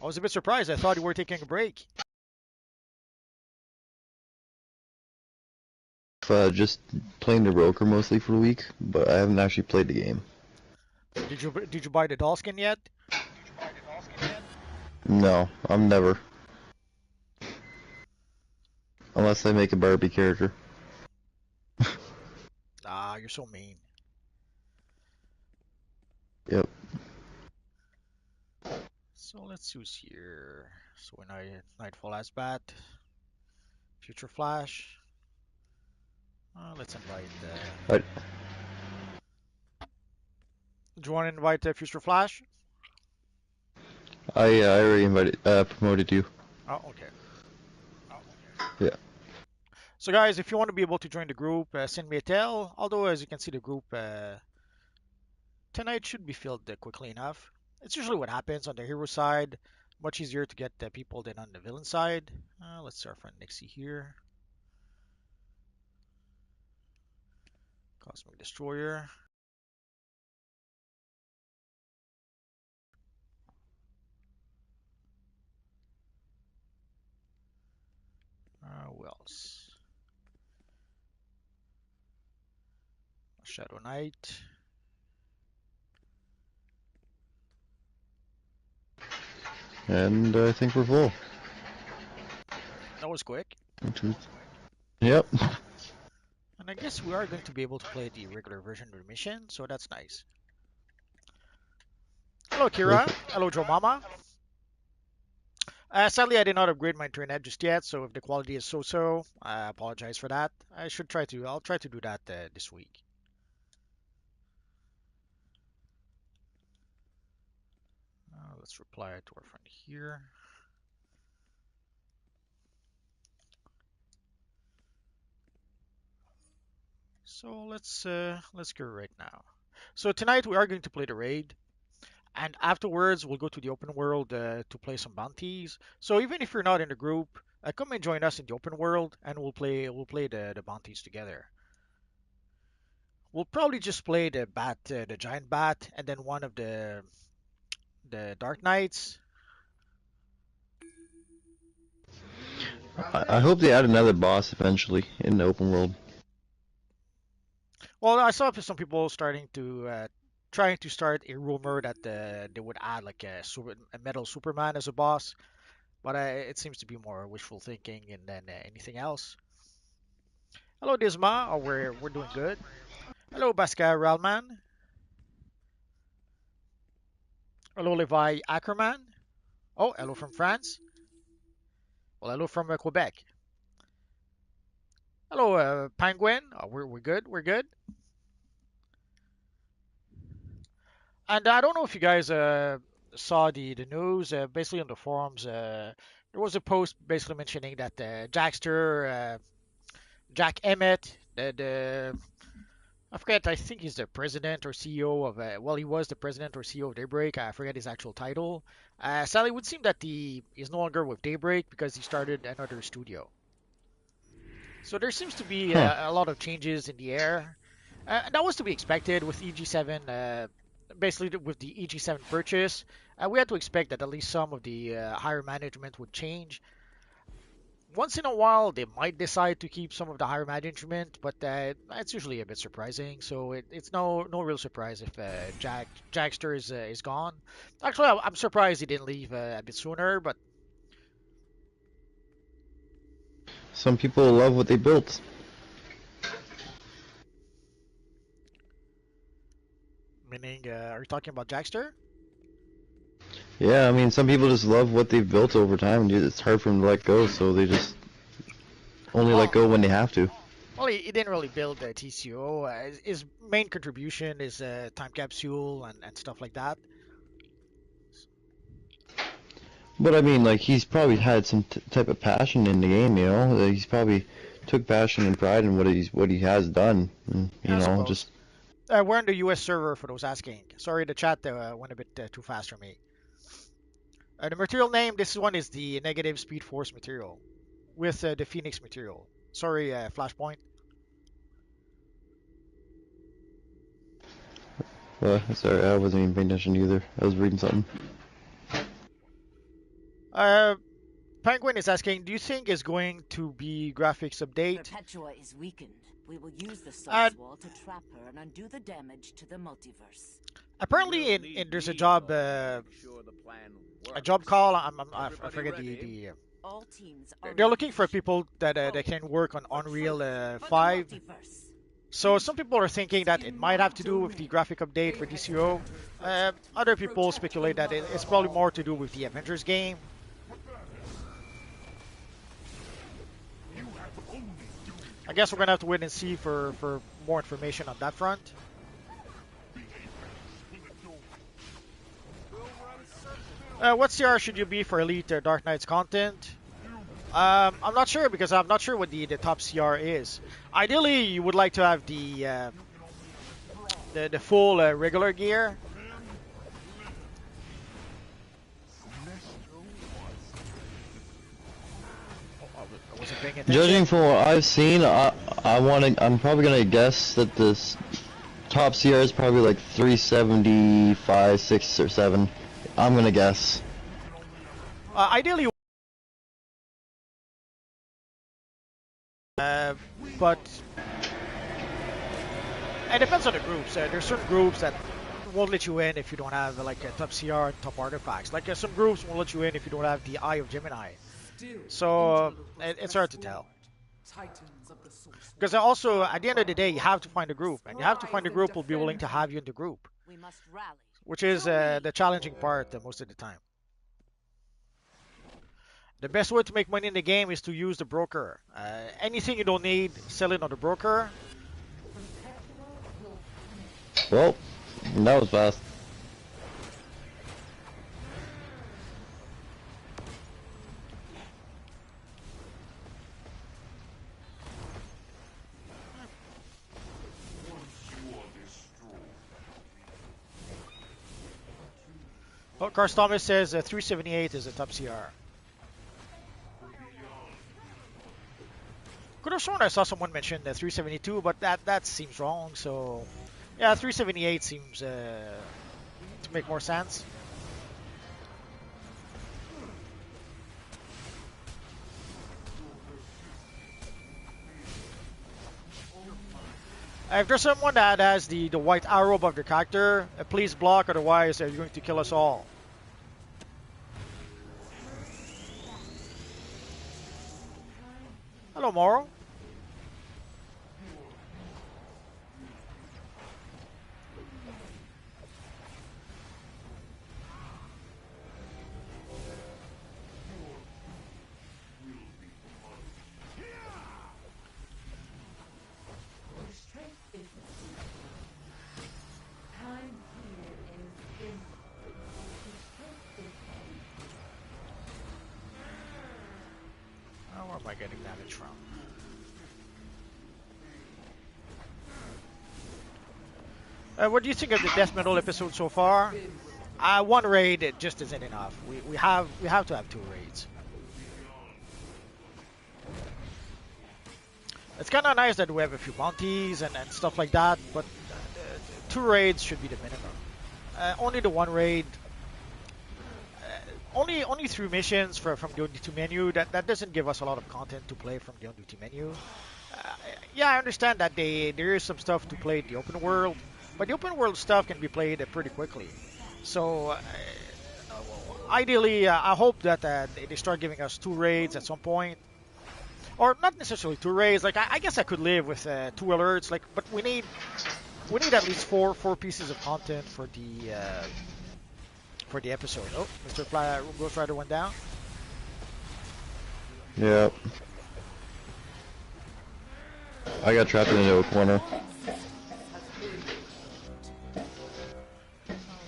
I was a bit surprised. I thought you were taking a break. Just playing the broker mostly for the week, but I haven't actually played the game. Did you buy the doll skin yet? No, I'm never. Unless they make a Barbie character. Ah, you're so mean. Yep. So let's choose here. So when I Nightfall as Bat, Future Flash. Let's invite. I, Do you want to invite Future Flash? I already promoted you. Oh, okay. Yeah. So guys, if you want to be able to join the group, send me a tell. Although as you can see, the group tonight should be filled quickly enough. It's usually what happens on the hero side. Much easier to get people than on the villain side. Let's start from Nixie here. Cosmic Destroyer. Who else? Shadow Knight. And I think we're full. That was quick. Yep. And I guess we are going to be able to play the regular version of the mission, so that's nice. Hello, Kira. Hello, Joe Mama. Sadly, I did not upgrade my internet just yet, so if the quality is so-so, I apologize for that. I'll try to do that this week. Let's reply to our friend here. So let's go right now. So tonight we are going to play the raid, and afterwards we'll go to the open world to play some bounties. So even if you're not in the group, come and join us in the open world, and we'll play the bounties together. We'll probably just play the giant bat, and then one of the Dark Knights. I hope they add another boss eventually in the open world. Well, I saw some people starting to trying to start a rumor that they would add like a metal Superman as a boss, but it seems to be more wishful thinking than anything else. Hello, Disma. Oh, we're doing good. Hello, Basca Ralman. Hello, Levi Ackerman. Oh, hello from France. Well, hello from Quebec. Hello, Penguin. Oh, we're good. We're good. And I don't know if you guys saw the news. Basically on the forums, there was a post basically mentioning that Jackster, Jack Emmett, the I forget. I think he's the president or CEO of. Well, he was the president or CEO of Daybreak. I forget his actual title. Sadly, it would seem that he's no longer with Daybreak because he started another studio. So there seems to be Huh. a lot of changes in the air. That was to be expected with EG7. Basically, with the EG7 purchase, we had to expect that at least some of the higher management would change. Once in a while, they might decide to keep some of the higher management, but it's usually a bit surprising. So it's no real surprise if Jackster is gone. Actually, I'm surprised he didn't leave a bit sooner, but Some people love what they built. meaning, are you talking about Jackster? Yeah, I mean, some people just love what they've built over time, and it's hard for them to let go, so they just only let Well, go when they have to. Well, he didn't really build TCUO. His main contribution is time capsule and stuff like that. But I mean, like, he's probably had some type of passion in the game, you know? He's probably took passion and pride in what he has done, and, I you know, suppose. just We're on the US server for those asking. Sorry, the chat went a bit too fast for me. The material name, this one is the negative speed force material with the Phoenix material. Sorry, Flashpoint. sorry, I wasn't even paying attention either. I was reading something. Uh, Penguin is asking, do you think is going to be graphics update? Perpetua is weakened. We will use the Uh, source wall to trap her and undo the damage to the multiverse. Apparently, there's a job call. I forget All teams are they're in looking for position. people that can work on Unreal 5. Multiverse. So some people are thinking that it might have to do with the graphic update for DCUO. Other people speculate that it's probably more to do with the Avengers game. I guess we're gonna have to wait and see for more information on that front. What CR should you be for Elite Dark Knights content? I'm not sure because I'm not sure what the top CR is. Ideally, you would like to have the full regular gear. I wasn't paying attention. Judging from what I've seen, I'm probably gonna guess that this top CR is probably like 375, 6 or 7. I'm gonna guess. Ideally, but it depends on the groups. There's certain groups that won't let you in if you don't have like a top CR and top artifacts. Like some groups won't let you in if you don't have the Eye of Gemini. So it's hard to tell. Because also, at the end of the day, you have to find a group, and you have to find a group who will be willing to have you in the group, We must rally. which is the challenging part most of the time. The best way to make money in the game is to use the broker. Anything you don't need, sell it on the broker. Well, that was fast. Oh, Cars Thomas says 378 is a top CR. Could have sworn I saw someone mention 372, but that seems wrong. So, yeah, 378 seems to make more sense. If there's someone that has the white arrow above their character, please block, otherwise they're going to kill us all. Hello, Moro. Oh, where am I getting damage from? What do you think of the death metal episode so far? One raid it just isn't enough. We have to have 2 raids. It's kind of nice that we have a few bounties and stuff like that, but 2 raids should be the minimum. Only the 1 raid. Only 3 missions from the on-duty menu. That doesn't give us a lot of content to play from the on-duty menu. Yeah, I understand that there is some stuff to play in the open world, but the open world stuff can be played pretty quickly. So ideally, I hope that they start giving us 2 raids at some point, or not necessarily 2 raids. Like I guess I could live with 2 alerts. Like, but we need at least four pieces of content for the episode. Oh, Mr. Ghost Rider went down. Yep. I got trapped into a corner.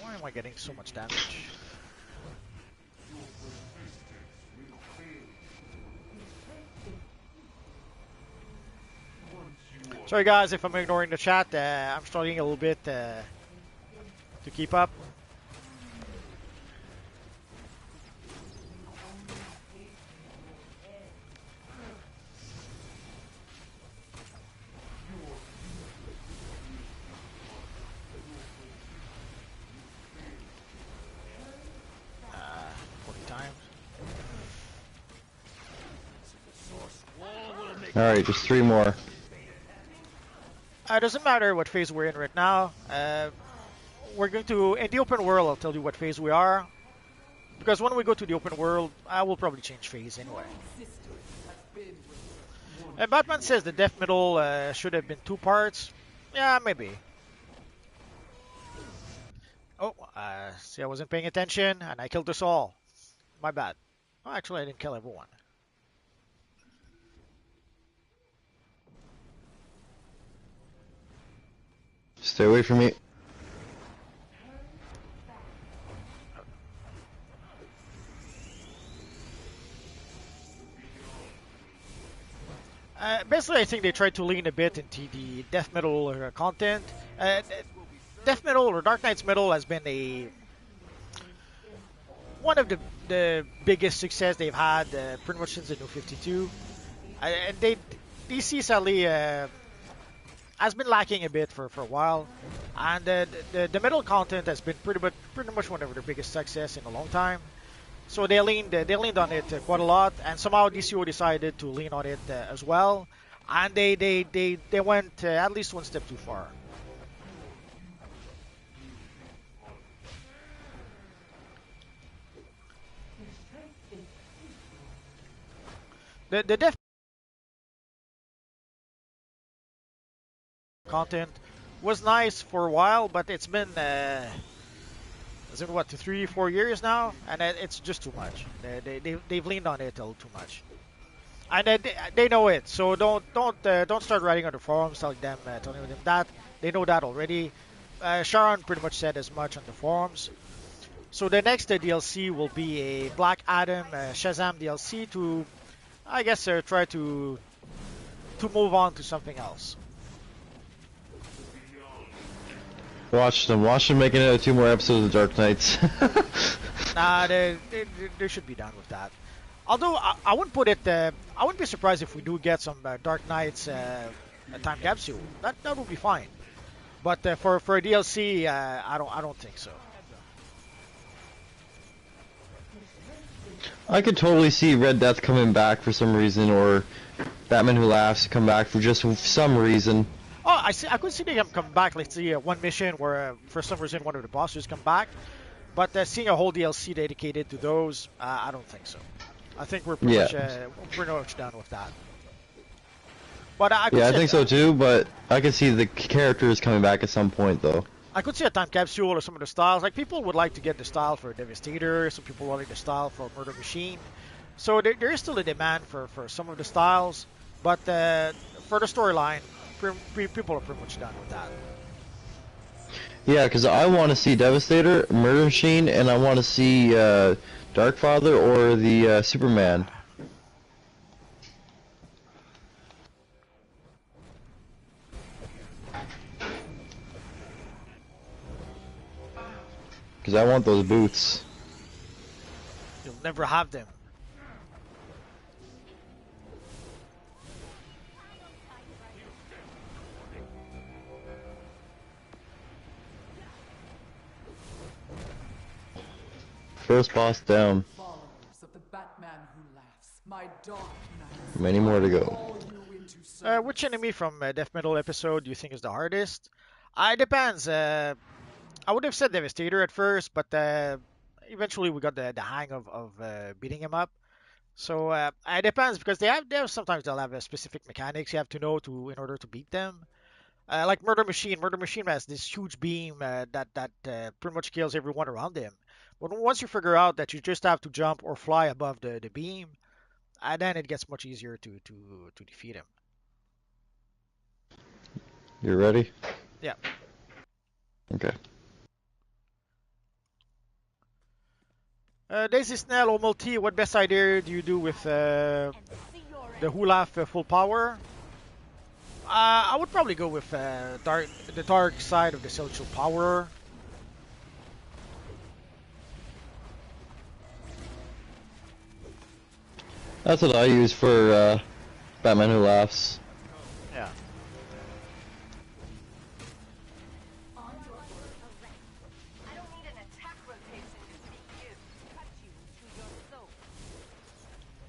Why am I getting so much damage? Sorry guys if I'm ignoring the chat. I'm struggling a little bit to keep up. Alright, just 3 more. It doesn't matter what phase we're in right now. We're going to, in the open world, I'll tell you what phase we are. Because when we go to the open world, I will probably change phase anyway. And Batman says the death metal should have been 2 parts. Yeah, maybe. Oh, see, I wasn't paying attention, and I killed us all. My bad. Oh, actually, I didn't kill everyone. Stay away from me. Basically, I think they tried to lean a bit into the death metal content. Death metal or Dark Knight's metal has been one of the biggest success they've had pretty much since the New 52. And DC sadly has been lacking a bit for a while, and the metal content has been pretty much one of their biggest success in a long time. So they leaned on it quite a lot, and somehow DCUO decided to lean on it as well, and they went at least one step too far. The death content was nice for a while, but it's been is it what, 3-4 years now, and it's just too much. They've leaned on it a little too much, and they know it. So don't start writing on the forums telling them that they know that already. Sharon pretty much said as much on the forums. So the next DLC will be a Black Adam Shazam DLC to, I guess, try to move on to something else. Watch them make another 2 more episodes of Dark Knights. Nah, they should be done with that. Although I wouldn't put it, I wouldn't be surprised if we do get some Dark Knights time capsule. That would be fine. But for a DLC, I don't think so. I could totally see Red Death coming back for some reason, or Batman Who Laughs come back for just some reason. Oh, I could see them come back. Let's see one mission where for some reason one of the bosses come back. But seeing a whole DLC dedicated to those, I don't think so. I think we're pretty much done with that. But I think so too. But I could see the characters coming back at some point, though. I could see a time capsule or some of the styles. Like, people would like to get the style for Devastator. Some people like the style for Murder Machine. So there is still a demand for some of the styles. But for the storyline, people are pretty much done with that. Yeah, because I want to see Devastator, Murder Machine, and I want to see Darkfather or the Superman. Because I want those boots. You'll never have them. First boss down. Many more to go. Which enemy from Death Metal episode do you think is the hardest? It depends. I would have said Devastator at first, but eventually we got the hang of beating him up. So it depends, because they have sometimes they'll have specific mechanics you have to know in order to beat them. Like Murder Machine. Murder Machine has this huge beam that pretty much kills everyone around him. But once you figure out that you just have to jump or fly above the beam, then it gets much easier to defeat him. You ready? Yeah. Okay. Daisy Snell or Multi, what best idea do you do with the Hulaf full power? I would probably go with the dark side of the Celestial Power. That's what I use for Batman Who Laughs. Yeah.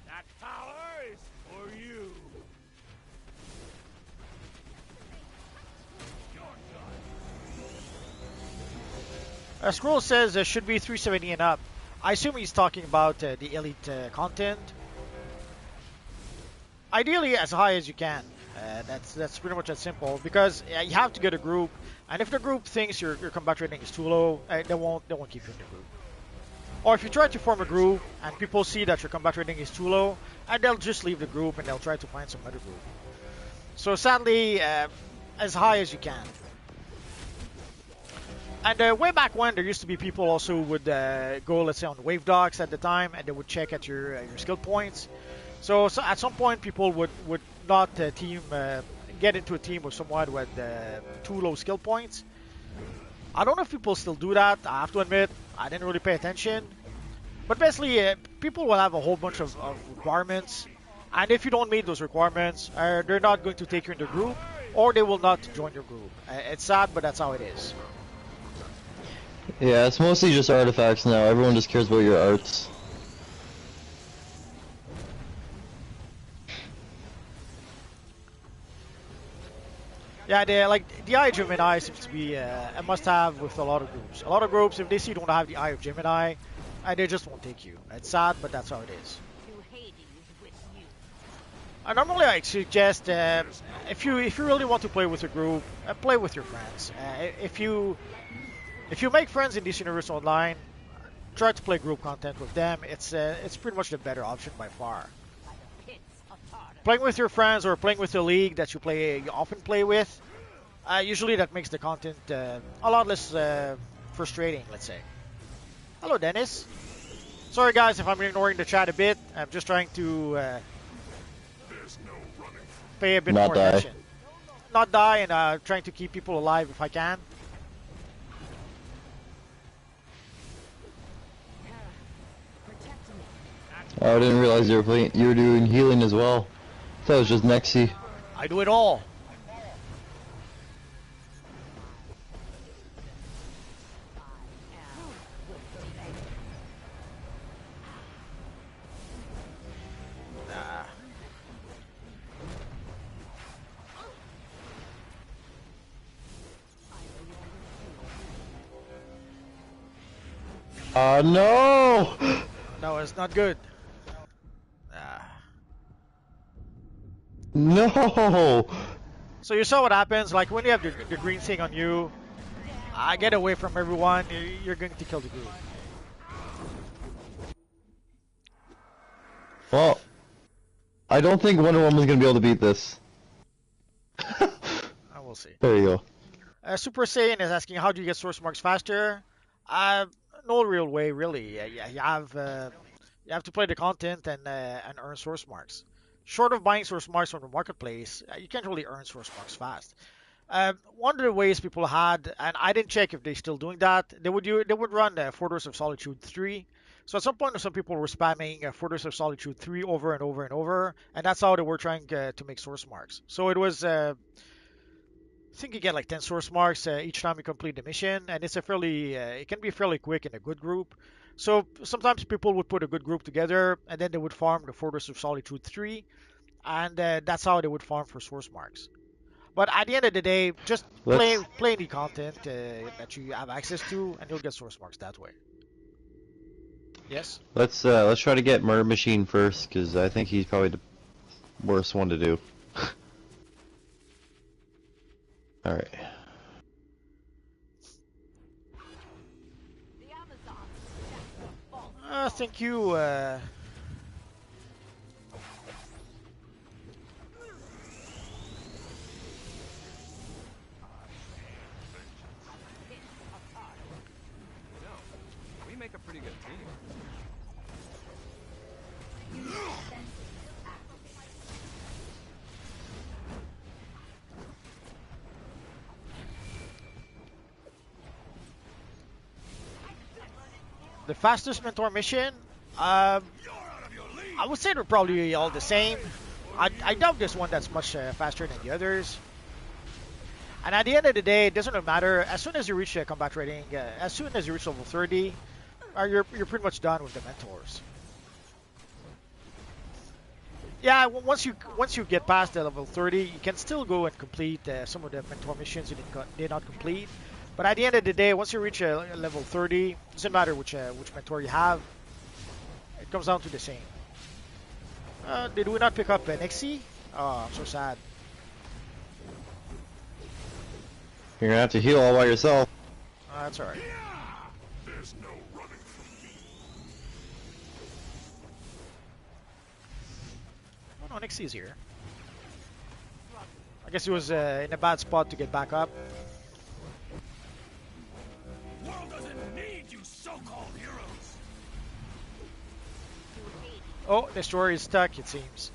That power is for you. Scroll says should be 370 and up. I assume he's talking about the elite content. Ideally, as high as you can. That's pretty much that simple because you have to get a group, and if the group thinks your combat rating is too low, they won't keep you in the group. Or if you try to form a group and people see that your combat rating is too low, and they'll just leave the group and they'll try to find some other group. So sadly, as high as you can. And way back when, there used to be people also who would go, let's say, on wave docks at the time, and they would check at your skill points. So at some point, people would not get into a team with someone with too low skill points. I don't know if people still do that. I have to admit, I didn't really pay attention. But basically, people will have a whole bunch of requirements, and if you don't meet those requirements, they're not going to take you in the group, or they will not join your group. It's sad, but that's how it is. Yeah, it's mostly just artifacts now. Everyone just cares about your arts. Yeah, the Eye of Gemini seems to be a must-have with a lot of groups. A lot of groups, if they see you don't have the Eye of Gemini, they just won't take you. It's sad, but that's how it is. Normally, I suggest if you really want to play with a group, play with your friends. If you make friends in this universe online, try to play group content with them. It's pretty much the better option by far. Playing with your friends or playing with the league that you often play with, usually that makes the content a lot less frustrating, let's say. Hello, Dennis. Sorry, guys, if I'm ignoring the chat a bit. I'm just trying to pay a bit more attention. Not die, and trying to keep people alive if I can. Oh, I didn't realize you were doing healing as well. I thought it was just Nexi. I do it all. No! No, it's not good. No! So you saw what happens, like when you have the green thing on you, get away from everyone, you're going to kill the group. Well, I don't think Wonder Woman's gonna be able to beat this. I will see. There you go. Super Saiyan is asking, how do you get source marks faster? No real way, really. You have to play the content and earn source marks. Short of buying source marks from the marketplace, you can't really earn source marks fast. One of the ways people had, and I didn't check if they're still doing that, they would run Fortress of Solitude 3. So at some point, some people were spamming Fortress of Solitude 3 over and over and over, and that's how they were trying to make source marks. So it was, I think you get like 10 source marks each time you complete the mission, and it can be fairly quick in a good group. So sometimes people would put a good group together, and then they would farm the Fortress of Solitude 3, and that's how they would farm for source marks. But at the end of the day, just play the content that you have access to, and you'll get source marks that way. Yes? Let's try to get Murder Machine first, because I think he's probably the worst one to do. Alright. Thank you, We make a pretty good team. the fastest mentor mission, I would say they're probably all the same. I doubt there's one that's much faster than the others. And at the end of the day, it doesn't really matter. As soon as you reach combat rating, as soon as you reach level 30, you're pretty much done with the mentors. Yeah, once you get past the level 30, you can still go and complete some of the mentor missions you did not complete. But at the end of the day, once you reach a level 30, doesn't matter which mentor you have, it comes down to the same. Did we not pick up Nixie? Oh, I'm so sad. You're gonna have to heal all by yourself. That's alright. There's no running from me. Oh no, Nixie's here. I guess he was in a bad spot to get back up. The world doesn't need you so-called heroes. Oh, Destroyer is stuck, it seems.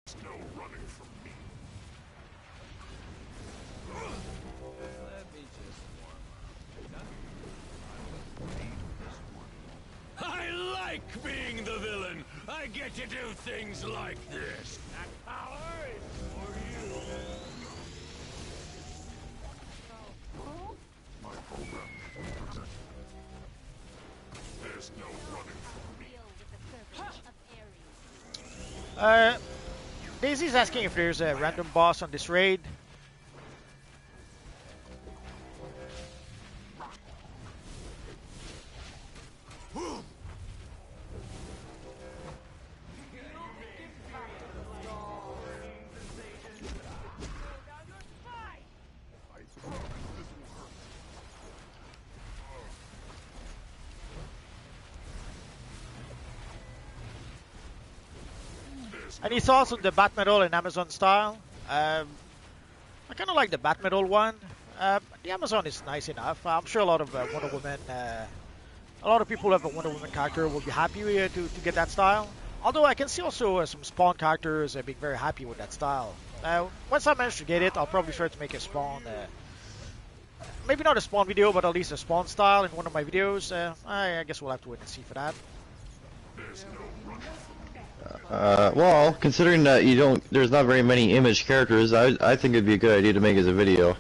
There's no running from me. Let me just warm up. I like being the villain. I get to do things like this. That power is for you. My program. There's no running from me. Daisy's asking if there's a random boss on this raid. Any thoughts on the bat metal in Amazon style? I kind of like the bat metal one. The Amazon is nice enough. I'm sure a lot of Wonder Woman, a lot of people who have a Wonder Woman character will be happy to get that style. Although I can see also some Spawn characters being very happy with that style. Once I manage to get it, I'll probably try to make a Spawn. Maybe not a Spawn video, but at least a Spawn style in one of my videos. I guess we'll have to wait and see for that. There's no running from me. Well, considering that there's not very many image characters, I think it'd be a good idea to make as a video.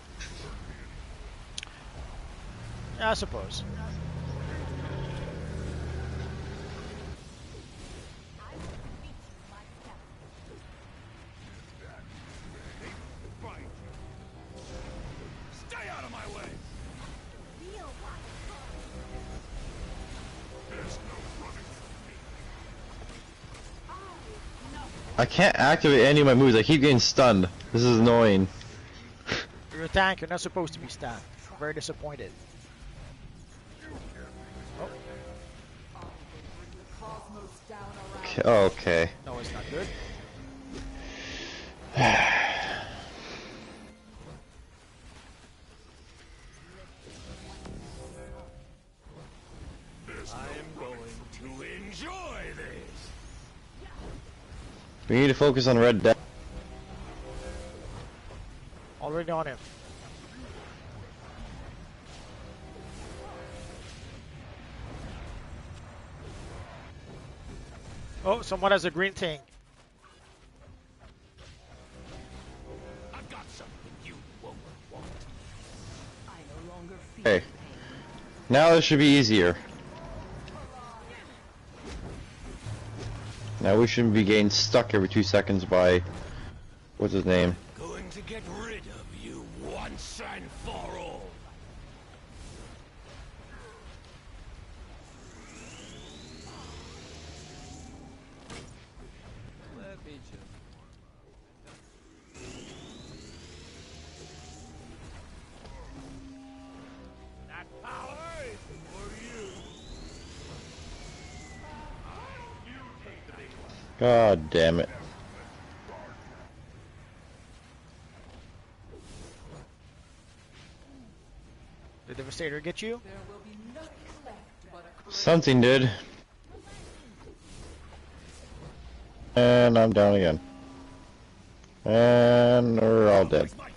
Yeah, I suppose. Stay out of my way. There's no running from me. I can't activate any of my moves. I keep getting stunned. This is annoying. You're a tank. You're not supposed to be stunned. I'm very disappointed. Okay. No, it's not good. I'm going to enjoy this. We need to focus on Red Death. Already on him. Oh, someone has a green thing. I've got something you won't want. I no longer feel Hey. pain. Now this should be easier. Now we shouldn't be getting stuck every 2 seconds by... What's his name? Going to get rid of you once and for all. Let me just That power is for you. You take the big one. God damn it. Did Devastator get you? There will be nothing left but a Something did. And I'm down again. And we're all dead. Waste my time.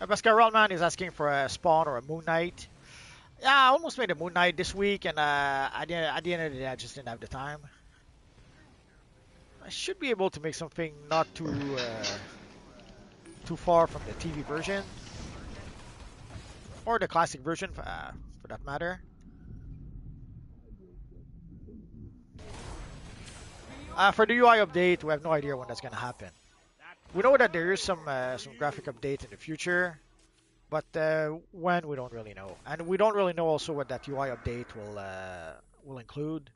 Pascal Rollman is asking for a Spawn or a Moon Knight. Yeah, I almost made a Moon Knight this week, and at the end of the day, I just didn't have the time. I should be able to make something not too far from the TV version or the classic version. that matter. For the UI update, we have no idea when that's gonna happen. We know that there is some graphic update in the future, but when we don't really know, and we don't really know also what that UI update will include.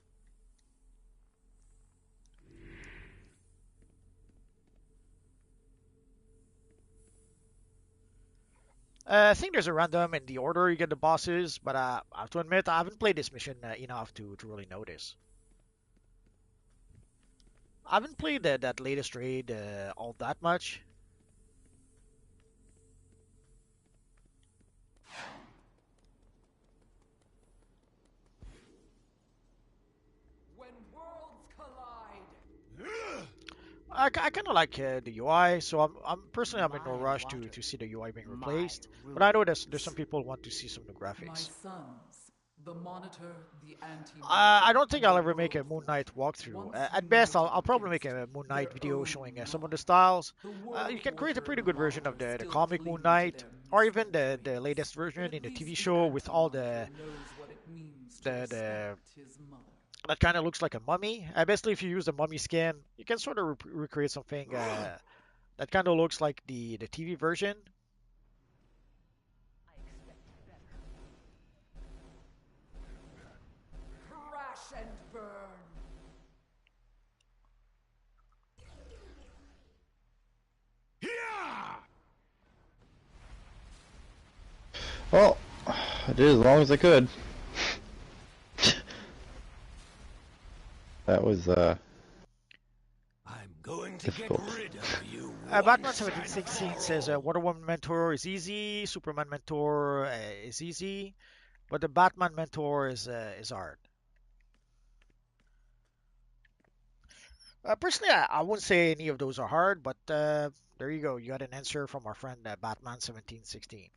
I think there's a random in the order you get the bosses, but I have to admit I haven't played this mission enough to really notice. I haven't played that latest raid all that much. When worlds collide. I kind of like the UI, so I'm personally I'm in no My rush water, to see the UI being my replaced. But I know there's rules. some people who want to see some new My graphics. sons, the Monitor, the I Anti-Monitor, don't think and I'll the ever make a World Moon Forge, Knight walkthrough. once At best, united I'll probably make against a Moon their Knight video own showing some of the mother. styles. The World You can create a Forger pretty and the good version of Monitor the still comic Moon cling to Knight, their or even mystical the ways, latest but version at in the TV least the show with all Anti-Monitor knows what it means to the respect his mother. that kind of looks like a mummy. Basically, if you use the mummy skin, you can sort of recreate something that kind of looks like the TV version. Crash and burn. Yeah! Well, I did as long as I could. That was I'm going to get difficult. rid of you. Batman once and 1716 for says all. Wonder Woman Mentor is easy, Superman Mentor is easy, but the Batman Mentor is hard. Personally, I wouldn't say any of those are hard, but there you go. You got an answer from our friend Batman 1716.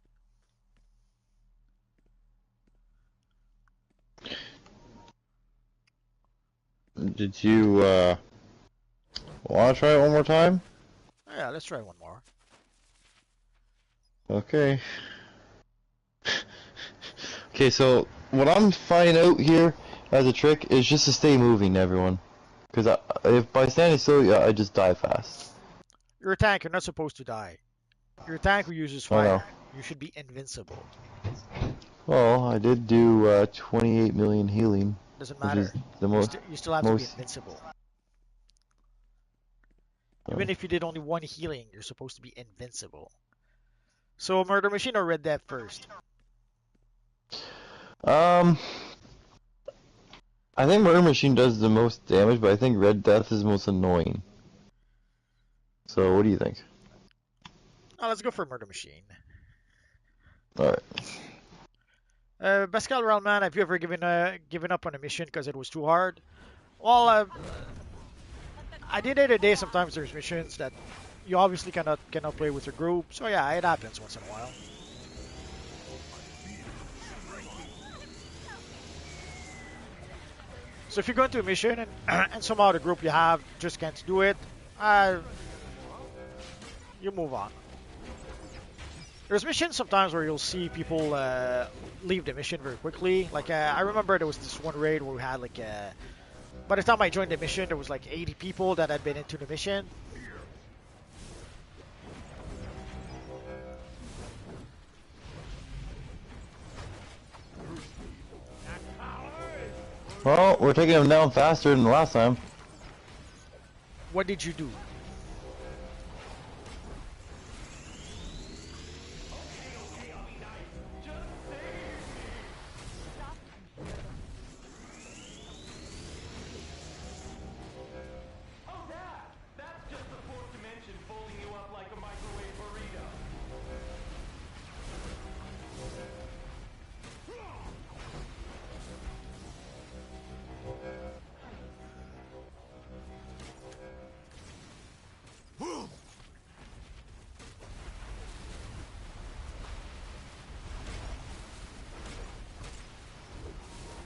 Did you want to try it one more time? Yeah, let's try one more. Okay. Okay, so what I'm finding out here as a trick is just to stay moving, everyone. Because if by standing still, yeah, I just die fast. You're a tank. You're not supposed to die. You're a tank who uses I know. fire. You should be invincible. Well, I did do 28 million healing, Doesn't which is matter. the You still have to be most. invincible. Oh. Even if you did only one healing, you're supposed to be invincible. So Murder Machine or Red Death first? Um, I think Murder Machine does the most damage, but I think Red Death is most annoying. So, what do you think? Oh, let's go for Murder Machine. Alright. Pascal Realman, have you ever given up on a mission because it was too hard? Well, I did it a day. Sometimes there's missions that you obviously cannot play with your group. So yeah, it happens once in a while. So if you go into a mission and and somehow the group you have just can't do it, you move on. There's missions sometimes where you'll see people leave the mission very quickly. Like I remember there was this one raid where we had like by the time I joined the mission, there was like 80 people that had been into the mission. Well, we're taking them down faster than the last time. What did you do?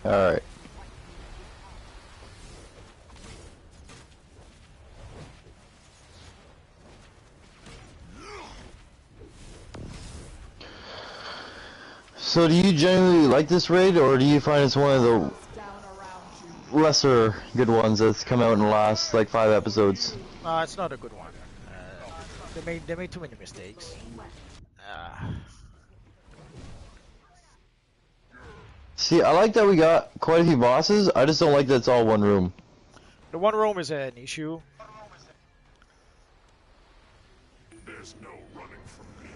Alright. So do you generally like this raid, or do you find it's one of the lesser good ones that's come out in the last like 5 episodes? It's not a good one. They made too many mistakes. Uh, See, I like that we got quite a few bosses. I just don't like that it's all one room. the one room is an issue. There's no running from me.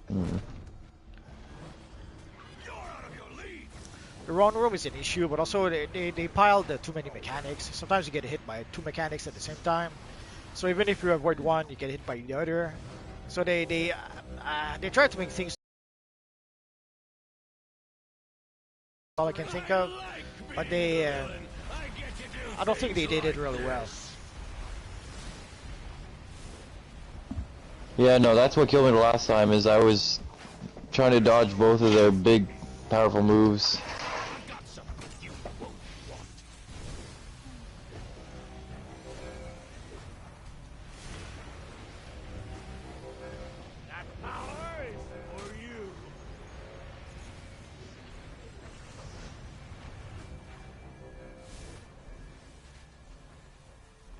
Hmm. You're out of your league. The one room is an issue, but also they piled too many mechanics. Sometimes you get hit by 2 mechanics at the same time. So even if you avoid one, you get hit by the other. So they try to make things all I can think of, but I don't think they did it really well. Yeah, no, that's what killed me the last time. Is I was trying to dodge both of their big, powerful moves. That power is for you.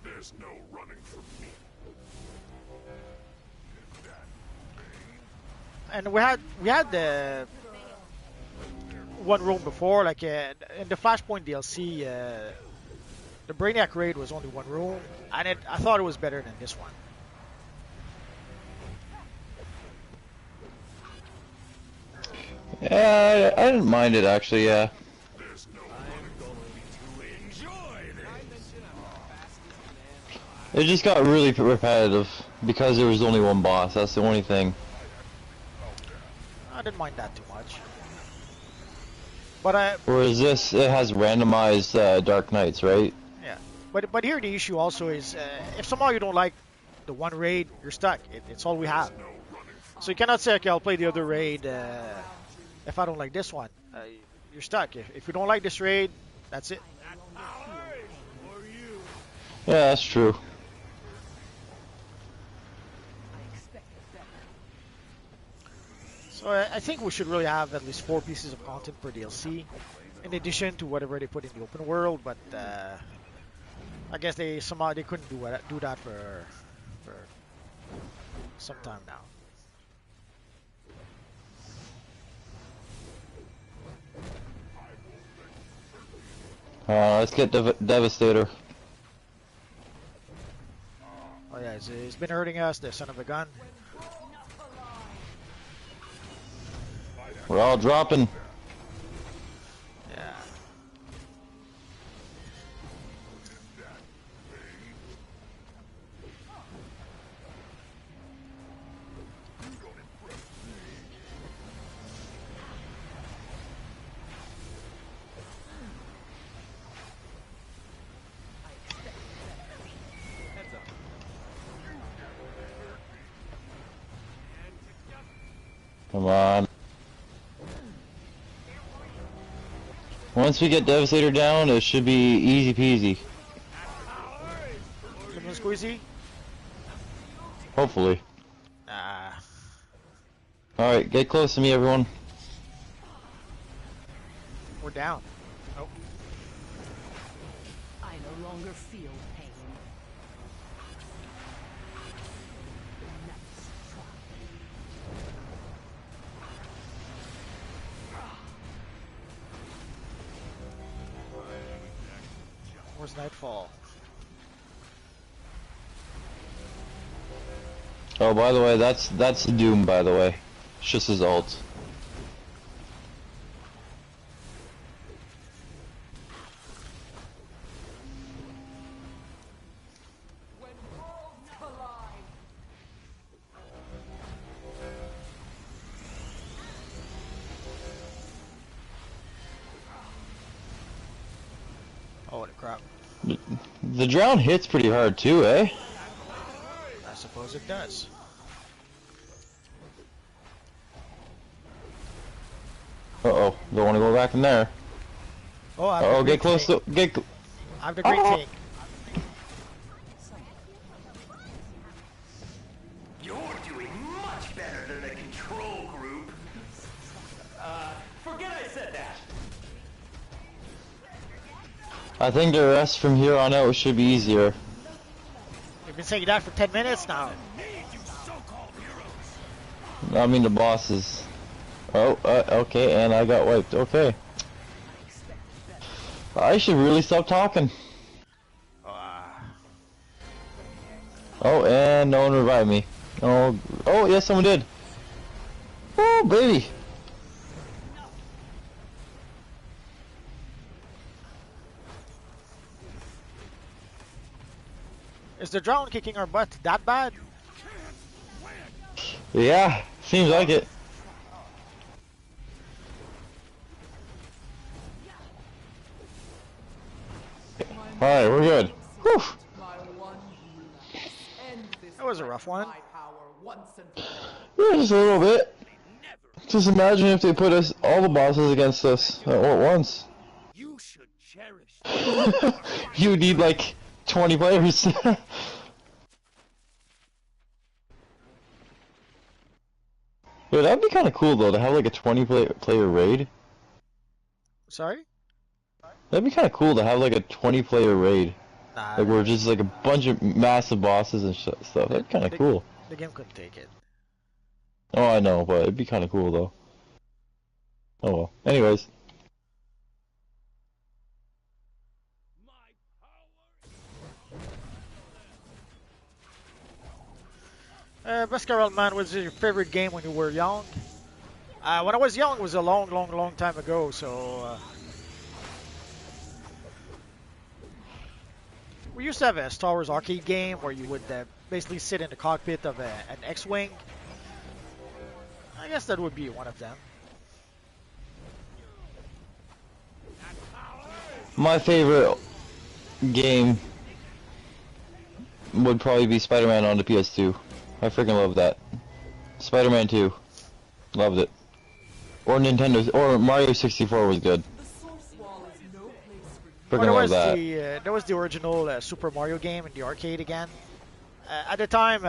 There's no running from me. And we had the one room before, like in the Flashpoint DLC, the Brainiac raid was only one room, and I thought it was better than this one. Yeah, I didn't mind it actually. Yeah. There's no running from me to enjoy this. It just got really repetitive because there was only one boss. That's the only thing. I didn't mind that too much. But Whereas this, it has randomized Dark Knights, right? yeah, but here the issue also is if somehow you don't like the one raid, you're stuck. It's all we have. So you cannot say, okay, I'll play the other raid if I don't like this one. You're stuck. If you don't like this raid, that's it. That power is for you. Yeah, that's true. So I think we should really have at least 4 pieces of content per DLC, in addition to whatever they put in the open world. But I guess somehow they couldn't do that for some time now. Let's get Devastator. Oh yeah, he's been hurting us, the son of a gun. We're all dropping. Yeah. Come on. Once we get Devastator down, it should be easy peasy. Lemon squeezy? Hopefully. Nah. Alright, get close to me, everyone. We're down. Oh. I no longer feel pain. Where's Nightfall? Oh, by the way, that's Doom, by the way. It's just his ult. Holy crap. The drown hits pretty hard too, eh? I suppose it does. Uh-oh, don't want to go back in there. Oh, I have Uh-oh, the get green close tank. to... Get... I have the green Oh. tank. You're doing much better than the control group. I think the rest from here on out should be easier. We've been saying that for 10 minutes now. I mean the bosses. Oh, okay, and I got wiped. Okay. I should really stop talking. Oh, and no one revived me. Oh, oh, yes, someone did. Oh, baby. Is the drown kicking our butt that bad? Yeah, seems like it. Alright, we're good. Whew. That was a rough one. Yeah, just a little bit. Just imagine if they put us all the bosses against us at once. You should cherish. You need like 20 players. Yeah, that'd be kind of cool though to have like a 20 player raid. Sorry? That'd be kind of cool to have like a 20-player raid. Nah, Like we're just like a bunch of massive bosses and stuff. That'd be kind of cool. the game couldn't take it. Oh, I know, but it'd be kind of cool though. Oh well. Anyways. Bascarel, man, was your favorite game when you were young? When I was young, it was a long, long, long time ago, so... we used to have a Star Wars arcade game where you would basically sit in the cockpit of an X-Wing. I guess that would be one of them. My favorite game would probably be Spider-Man on the PS2. I freaking love that. Spider-Man 2. Loved it. Or Nintendo, or Mario 64 was good. Freaking love that. That was the original Super Mario game in the arcade again. At the time,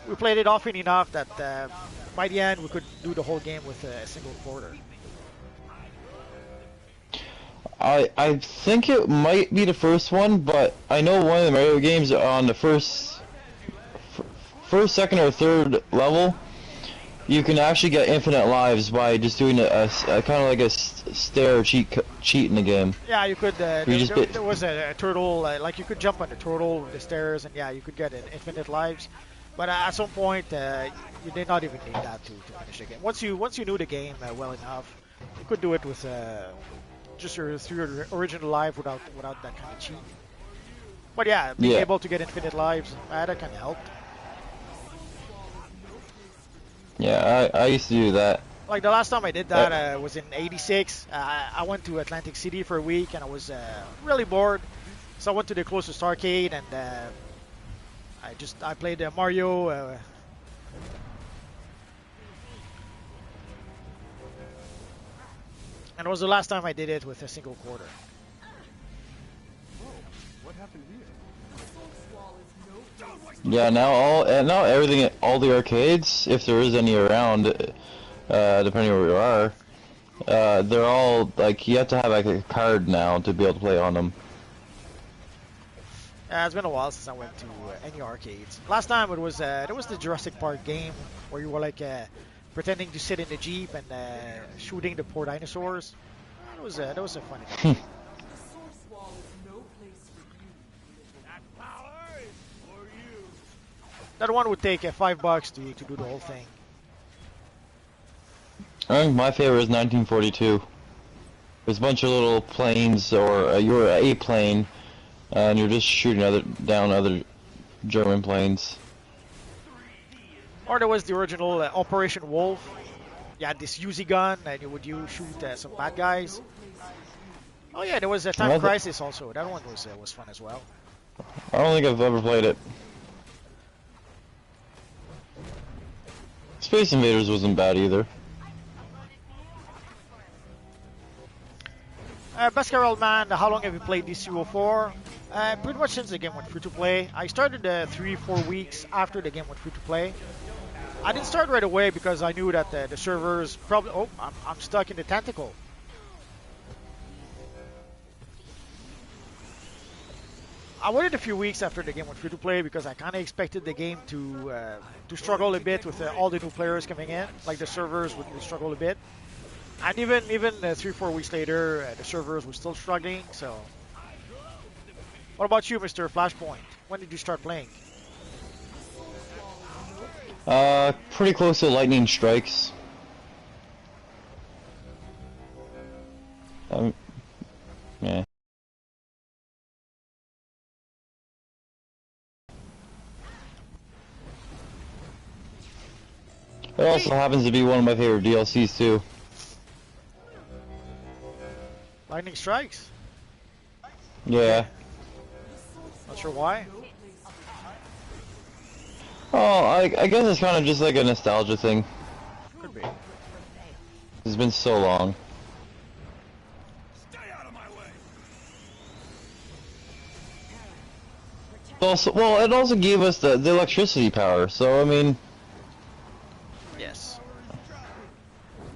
we played it often enough that by the end we could do the whole game with a single quarter. I think it might be the first one, but I know one of the Mario games on the first, second, or third level, you can actually get infinite lives by just doing a kind of like a stair cheat in the game. Yeah, you could. There was a turtle, like you could jump on the turtle, the stairs, and yeah, you could get an infinite lives. But at some point, you did not even need that to finish the game. Once you knew the game well enough, you could do it with just through your original life without that kind of cheat. But yeah, being able to get infinite lives, that kind of helped. Yeah, I used to do that. Like the last time I did that was in '86. I went to Atlantic City for a week and I was really bored. So I went to the closest arcade and I played Mario. And it was the last time I did it with a single quarter. What happened here? Yeah, now everything, all the arcades, if there is any around, depending where you are, they're all like you have to have like a card now to be able to play on them. It's been a while since I went to any arcades. Last time it was the Jurassic Park game where you were like pretending to sit in the Jeep and shooting the poor dinosaurs. That was a funny game. That one would take $5 to do the whole thing. I think my favorite is 1942. There's a bunch of little planes, or you're a plane, and you're just shooting down other German planes. Or there was the original Operation Wolf. You had this Uzi gun, and you would shoot some bad guys. Oh yeah, there was a Time Crisis also. That one was fun as well. I don't think I've ever played it. Space Invaders wasn't bad either. Bascarel, man, how long have you played DCUO for? Pretty much since the game went free to play. I started 3-4 weeks after the game went free to play. I didn't start right away because I knew that the servers probably... Oh, I'm stuck in the tentacle. I waited a few weeks after the game went free to play because I kind of expected the game to struggle a bit with all the new players coming in. Like the servers would struggle a bit, and even 3-4 weeks later, the servers were still struggling. So, what about you, Mr. Flashpoint? When did you start playing? Pretty close to lightning strikes. Yeah. It also happens to be one of my favorite DLCs too. Lightning strikes. Yeah. Not sure why. Oh, I guess it's kind of just like a nostalgia thing. Could be. It's been so long. Stay out of my way. Also, well, it also gave us the electricity power. So I mean, Yes.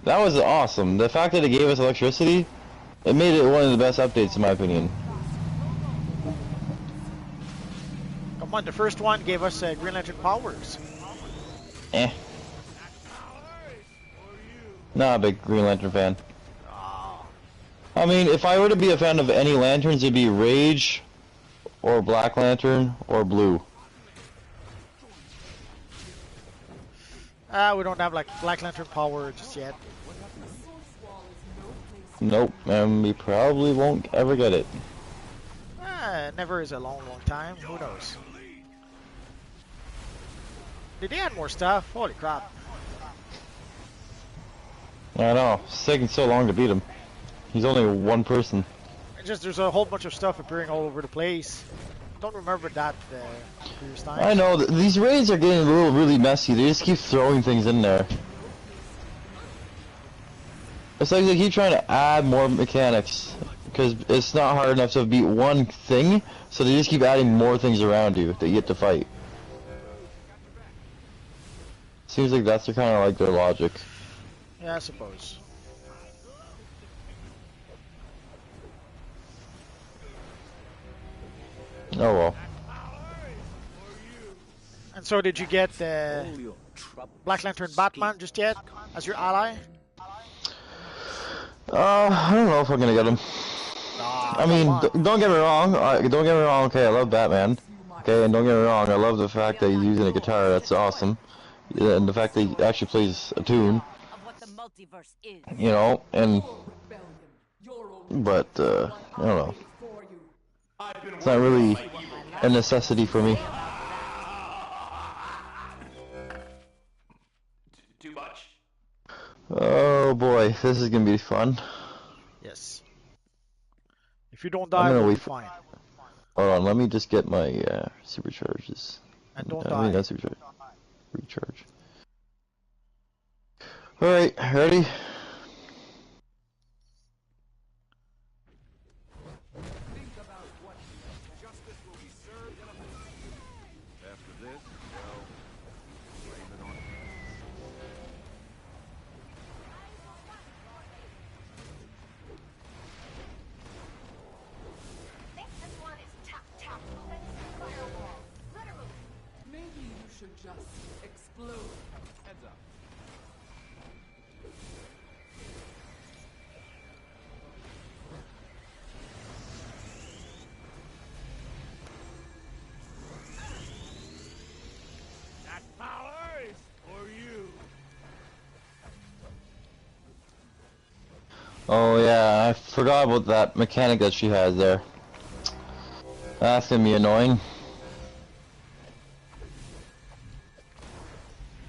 that was awesome. The fact that it gave us electricity, it made it one of the best updates in my opinion. Come on, the first one gave us Green Lantern powers. Eh. Not a big Green Lantern fan. I mean, if I were to be a fan of any lanterns, it'd be Rage, or Black Lantern, or Blue. We don't have like Black Lantern power just yet. Nope, and we probably won't ever get it. Never is a long time. Who knows? Did they add more stuff? Holy crap. I know, it's taking so long to beat him. He's only one person. There's a whole bunch of stuff appearing all over the place. Don't remember that previous time. I know, these raids are getting really messy. They just keep throwing things in there. It's like they keep trying to add more mechanics. Because it's not hard enough to beat one thing, so they just keep adding more things around you that you get to fight. Seems like that's kind of like their logic. Yeah, I suppose. Oh well. And so did you get Black Lantern Batman just yet as your ally? I don't know if I'm gonna get him. I mean, don't get me wrong. Don't get me wrong. Okay, I love Batman. Okay, and don't get me wrong. I love the fact that he's using a guitar. That's awesome. Yeah, and the fact that he actually plays a tune. Of what the multiverse is. You know, and but I don't know. It's not really a necessity for me. Too much. Oh boy, this is gonna be fun. Yes. If you don't die, we'll be fine. Hold on, let me just get my supercharges. And don't I mean, die. that's recharge. Alright, ready? Maybe you should just explode. Heads up. That power is for you. Oh yeah, I forgot about that mechanic that she has there. That's gonna be annoying.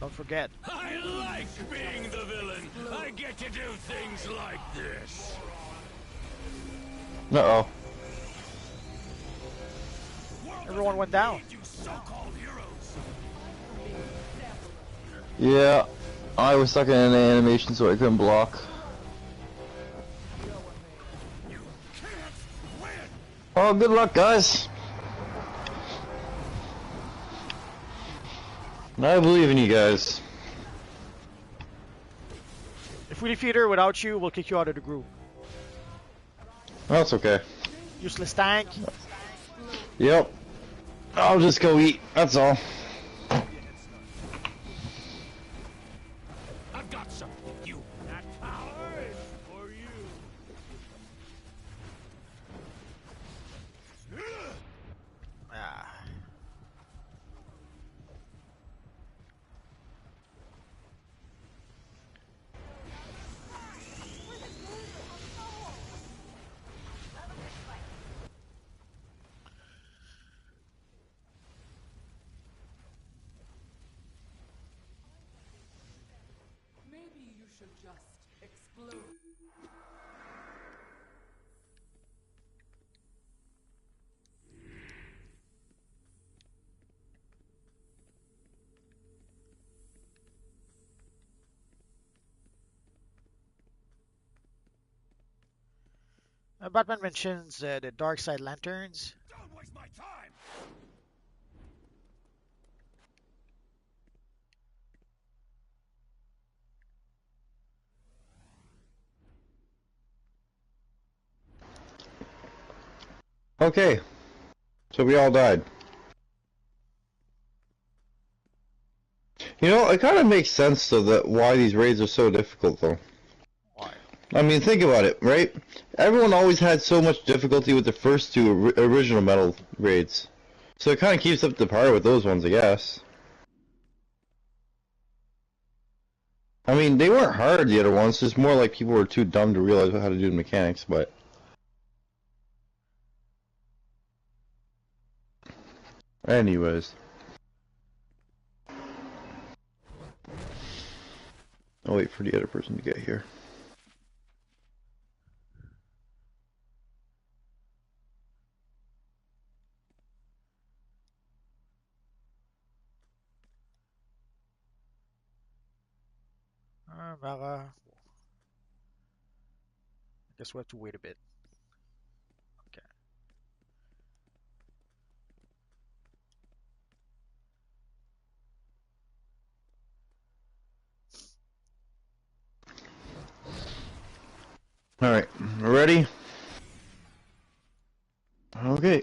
Don't forget. I like being the villain. I get to do things like this. Uh-oh. Everyone went down. You so-called heroes. Yeah, I was stuck in an animation so I couldn't block. You can't win. Oh, good luck, guys. I believe in you guys. If we defeat her without you, we'll kick you out of the group. That's okay. Useless tank. Yep. I'll just go eat. That's all. I've got something. You. That power is for you. Ah. Maybe you should just explode. Batman mentions the dark side lanterns. Don't waste my time. Okay. So we all died. You know, it kind of makes sense though that why these raids are so difficult though. Why? I mean, think about it, right? Everyone always had so much difficulty with the first two original metal raids. So it kind of keeps up the par with those ones, I guess. I mean, they weren't hard, the other ones, just more like people were too dumb to realize how to do the mechanics, but... Anyways. I'll wait for the other person to get here. Mara. Guess we have to wait a bit. Okay. Alright, ready? Okay.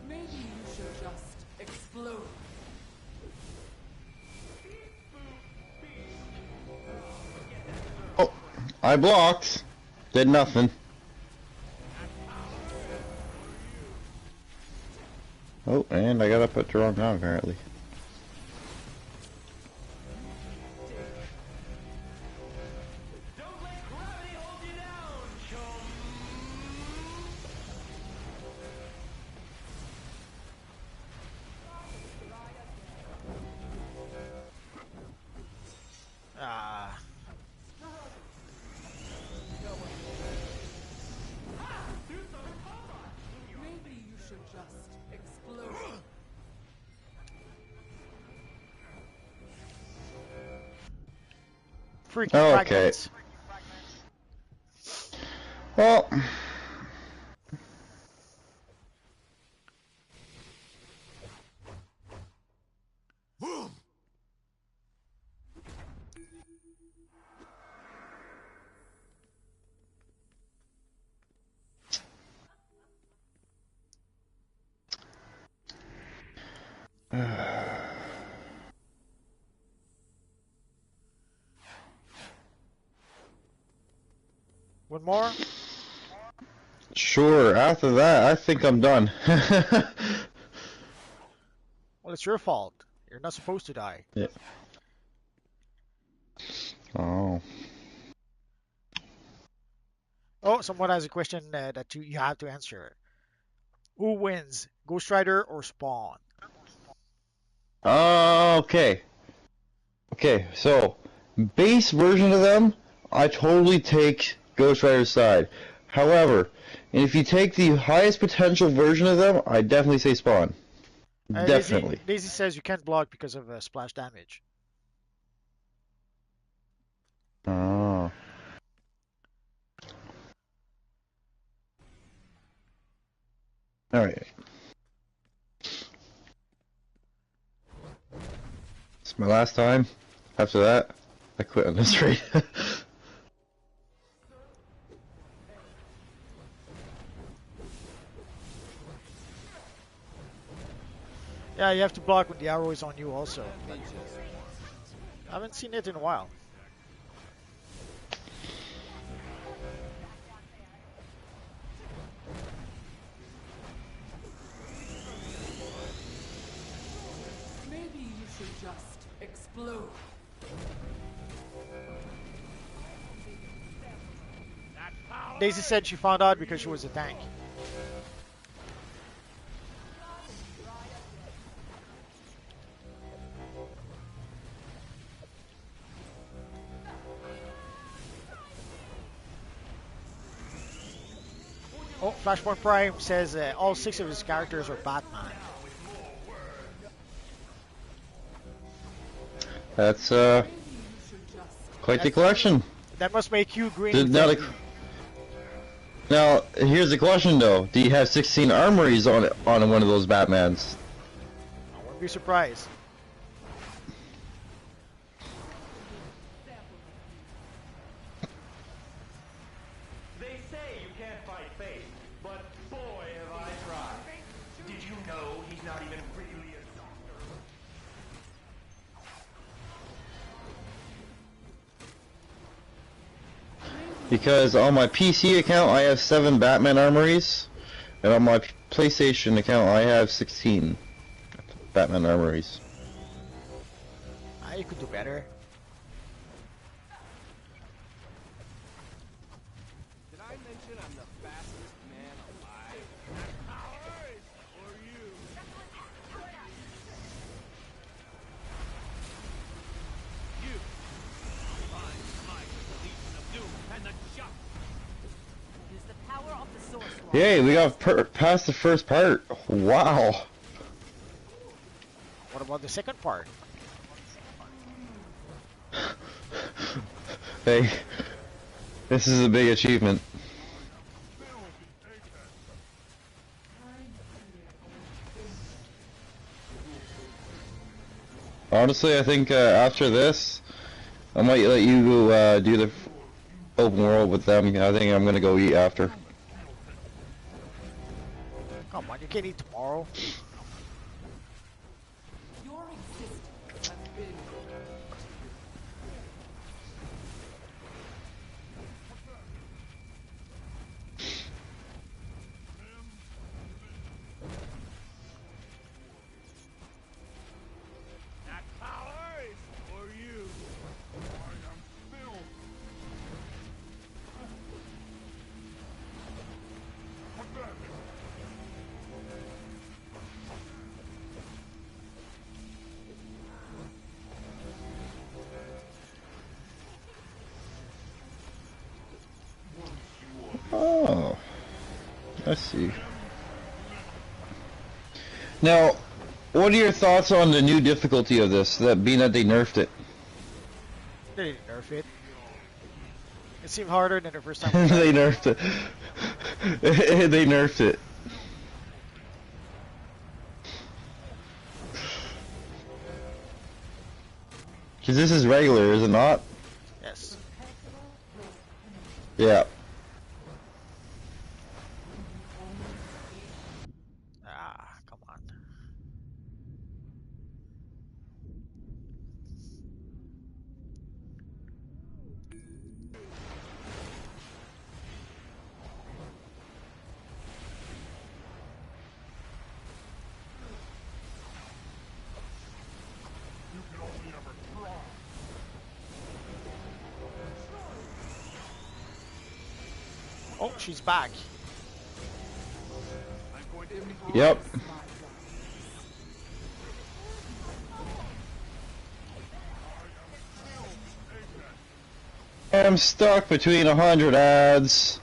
Maybe you should just explode. Oh, I blocked. Did nothing. Oh, and I got up at the wrong time apparently. Ah. Maybe you should just explode. Freaky Okay. fragments. Well, One more? sure. After that, I think I'm done. Well, it's your fault. You're not supposed to die. Yeah. Oh. Oh, someone has a question that you have to answer. Who wins, Ghost Rider or Spawn? Okay. Okay, so base version of them, I totally take Ghost Rider's side. However, if you take the highest potential version of them, I definitely say Spawn. Definitely. Daisy says you can't block because of splash damage. Oh. Alright. It's my last time. After that, I quit on this raid. Yeah, you have to block when the arrow is on you also. But I haven't seen it in a while. Maybe you should just explode. Daisy said she found out because she was a tank. Oh, Flashpoint Prime says all 6 of his characters are Batman. That's quite the collection. That must make you green. Now, here's the question though: do you have 16 armories on one of those Batmans? I wouldn't be surprised. They say you can't fight fate, but boy have I tried. Did you know he's not even really a doctor? Because on my PC account I have 7 Batman armories, and on my PlayStation account I have 16 Batman armories. You could do better. Did I mention I'm the fastest man alive? Ours or you? You. Find my Legion of Doom and the Jump. Use the power of the source. Yay, we got past the first part. Wow. What about the second part? Hey, this is a big achievement. Honestly, I think after this, I might let you go do the open world with them. I think I'm gonna go eat after. Come on, you can't eat tomorrow. Your existence has been. That power is for you. I am filled. Oh, I see. Now, what are your thoughts on the new difficulty of this? That being that they nerfed it. They didn't nerf it. It seemed harder than the first time. They nerfed it. They nerfed it. Cause this is regular, is it not? Yes. Yeah. Ah, come on. Oh, she's back. Yep. I'm stuck between 100 ads.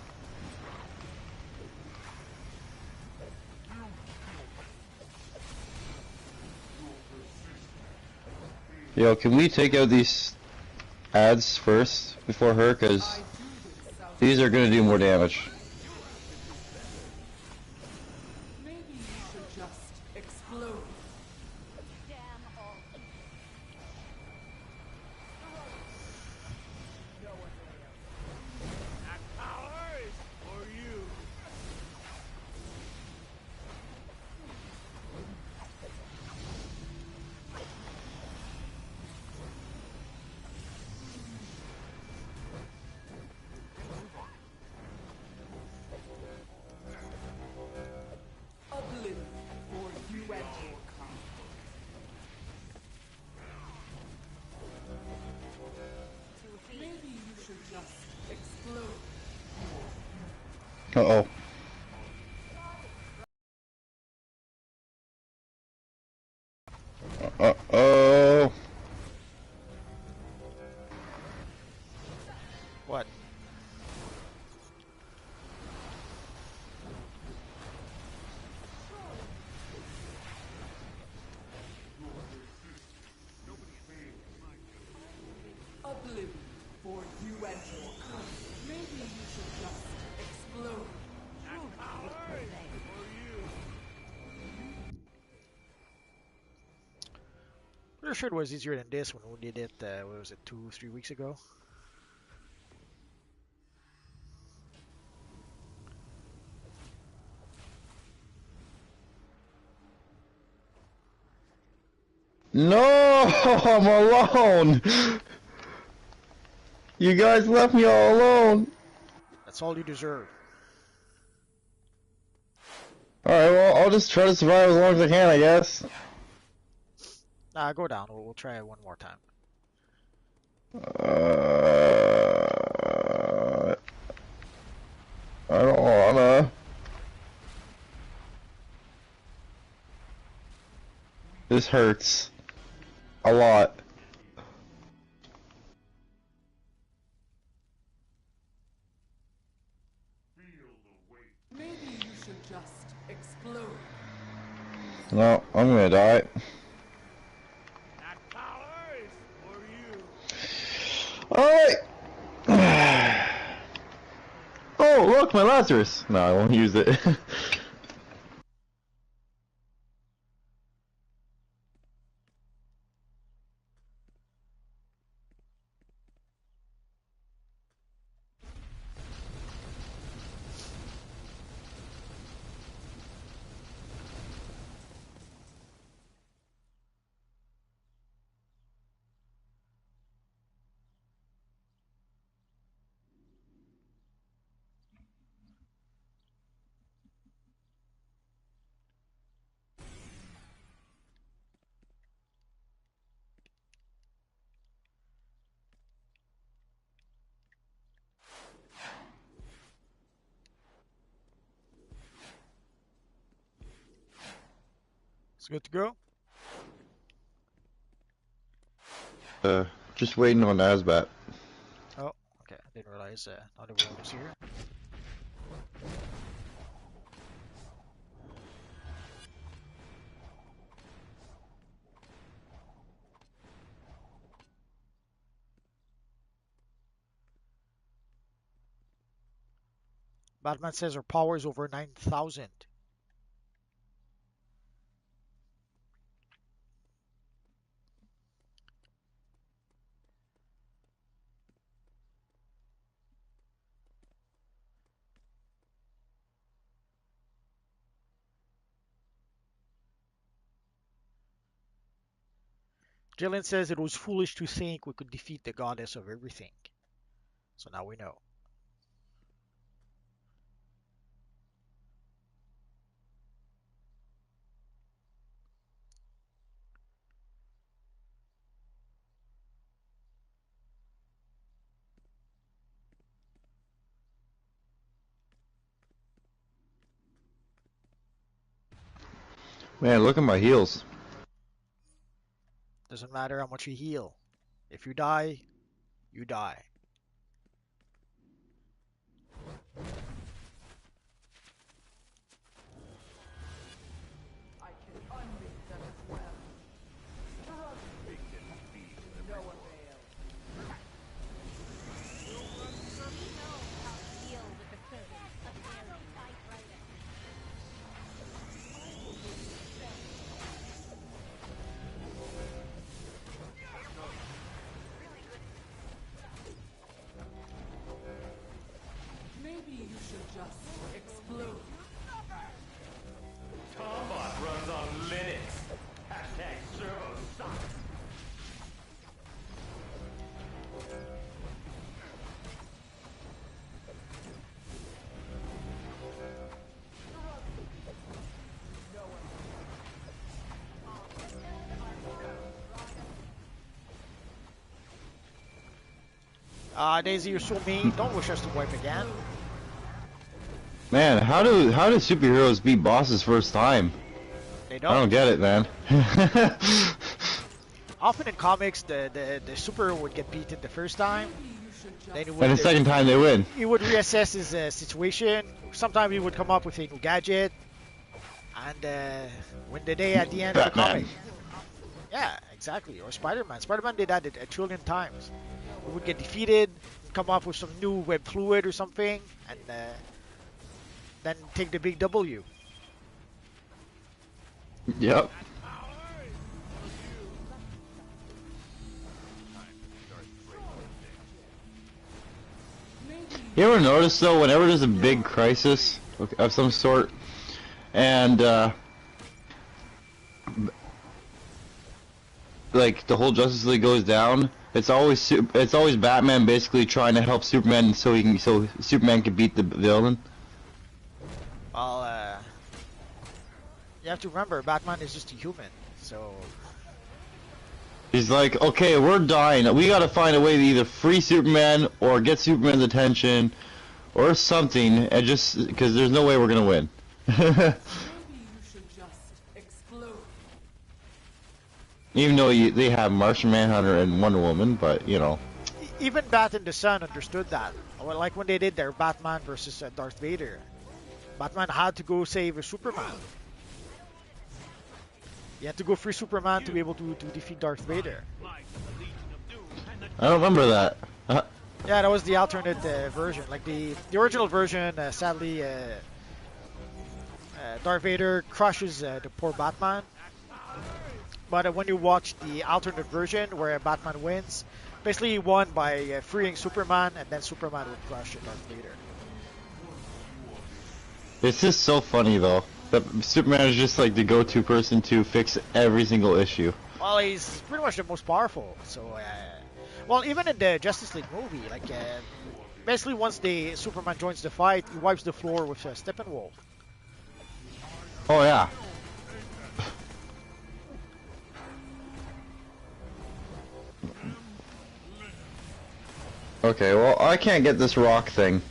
Yo, can we take out these ads first before her? Cause these are gonna do more damage. Maybe Uh-oh. Uh-oh. What? Oblivion for you and your kind. Maybe you should just explode. Pretty sure it was easier than this when we did it. What was it, 2, 3 weeks ago? No, I'm alone. You guys left me all alone. That's all you deserve. Alright, well, I'll just try to survive as long as I can, I guess. Nah, go down. We'll try it one more time. I don't wanna. This hurts. A lot. Maybe you should just explode. No, I'm gonna die. That power is for you. Alright! Oh, look, my Lazarus! No, I won't use it. It's good to go. Just waiting on Asbat. Oh, okay. I didn't realize not everyone was here. Batman says her power is over 9,000. Jillian says it was foolish to think we could defeat the goddess of everything. So now we know. Man, look at my heels. Doesn't matter how much you heal. If you die, you die. I can unmake them as well. No avail. Maybe you should just explode. Tombot runs on Linux. Hashtag servo sucks. Daisy, you're so mean. Don't wish us to wipe again. Man, how do superheroes beat bosses first time? They I don't don't. get it, man. Often in comics, the superhero would get beaten the first time, then And the second time they win. he would reassess his situation. Sometimes he would come up with a new gadget, and win the day at the end of the Batman. comic. Yeah, exactly. Or Spider-Man. Spider-Man did that a trillion times. He would get defeated, come up with some new web fluid or something, and then take the big W. Yep. You ever notice though, whenever there's a big crisis of some sort, and like the whole Justice League goes down, it's always Batman basically trying to help Superman so Superman can beat the villain. Well, you have to remember, Batman is just a human, so He's like, okay, we're dying. We gotta find a way to either free Superman or get Superman's attention or something, and just because there's no way we're gonna win. Maybe you should just explode. Even though they have Martian Manhunter and Wonder Woman, but you know. even Bat in the Sun understood that. Well, like when they did their Batman versus Darth Vader. Batman had to go save Superman. He had to go free Superman to be able to defeat Darth Vader. I don't remember that. Yeah, that was the alternate version. Like the original version, sadly, Darth Vader crushes the poor Batman. But when you watch the alternate version where Batman wins, basically he won by freeing Superman, and then Superman would crush Darth Vader. It's just so funny though that Superman is just like the go-to person to fix every single issue. Well, he's pretty much the most powerful. So, well, even in the Justice League movie, like basically once the Superman joins the fight, he wipes the floor with Steppenwolf. Oh yeah. Okay, well I can't get this rock thing.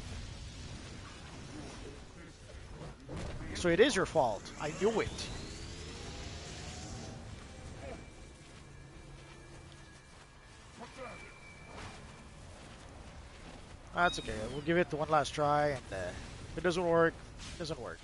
So it is your fault. I knew it. That's okay. We'll give it one last try, and if it doesn't work, it doesn't work.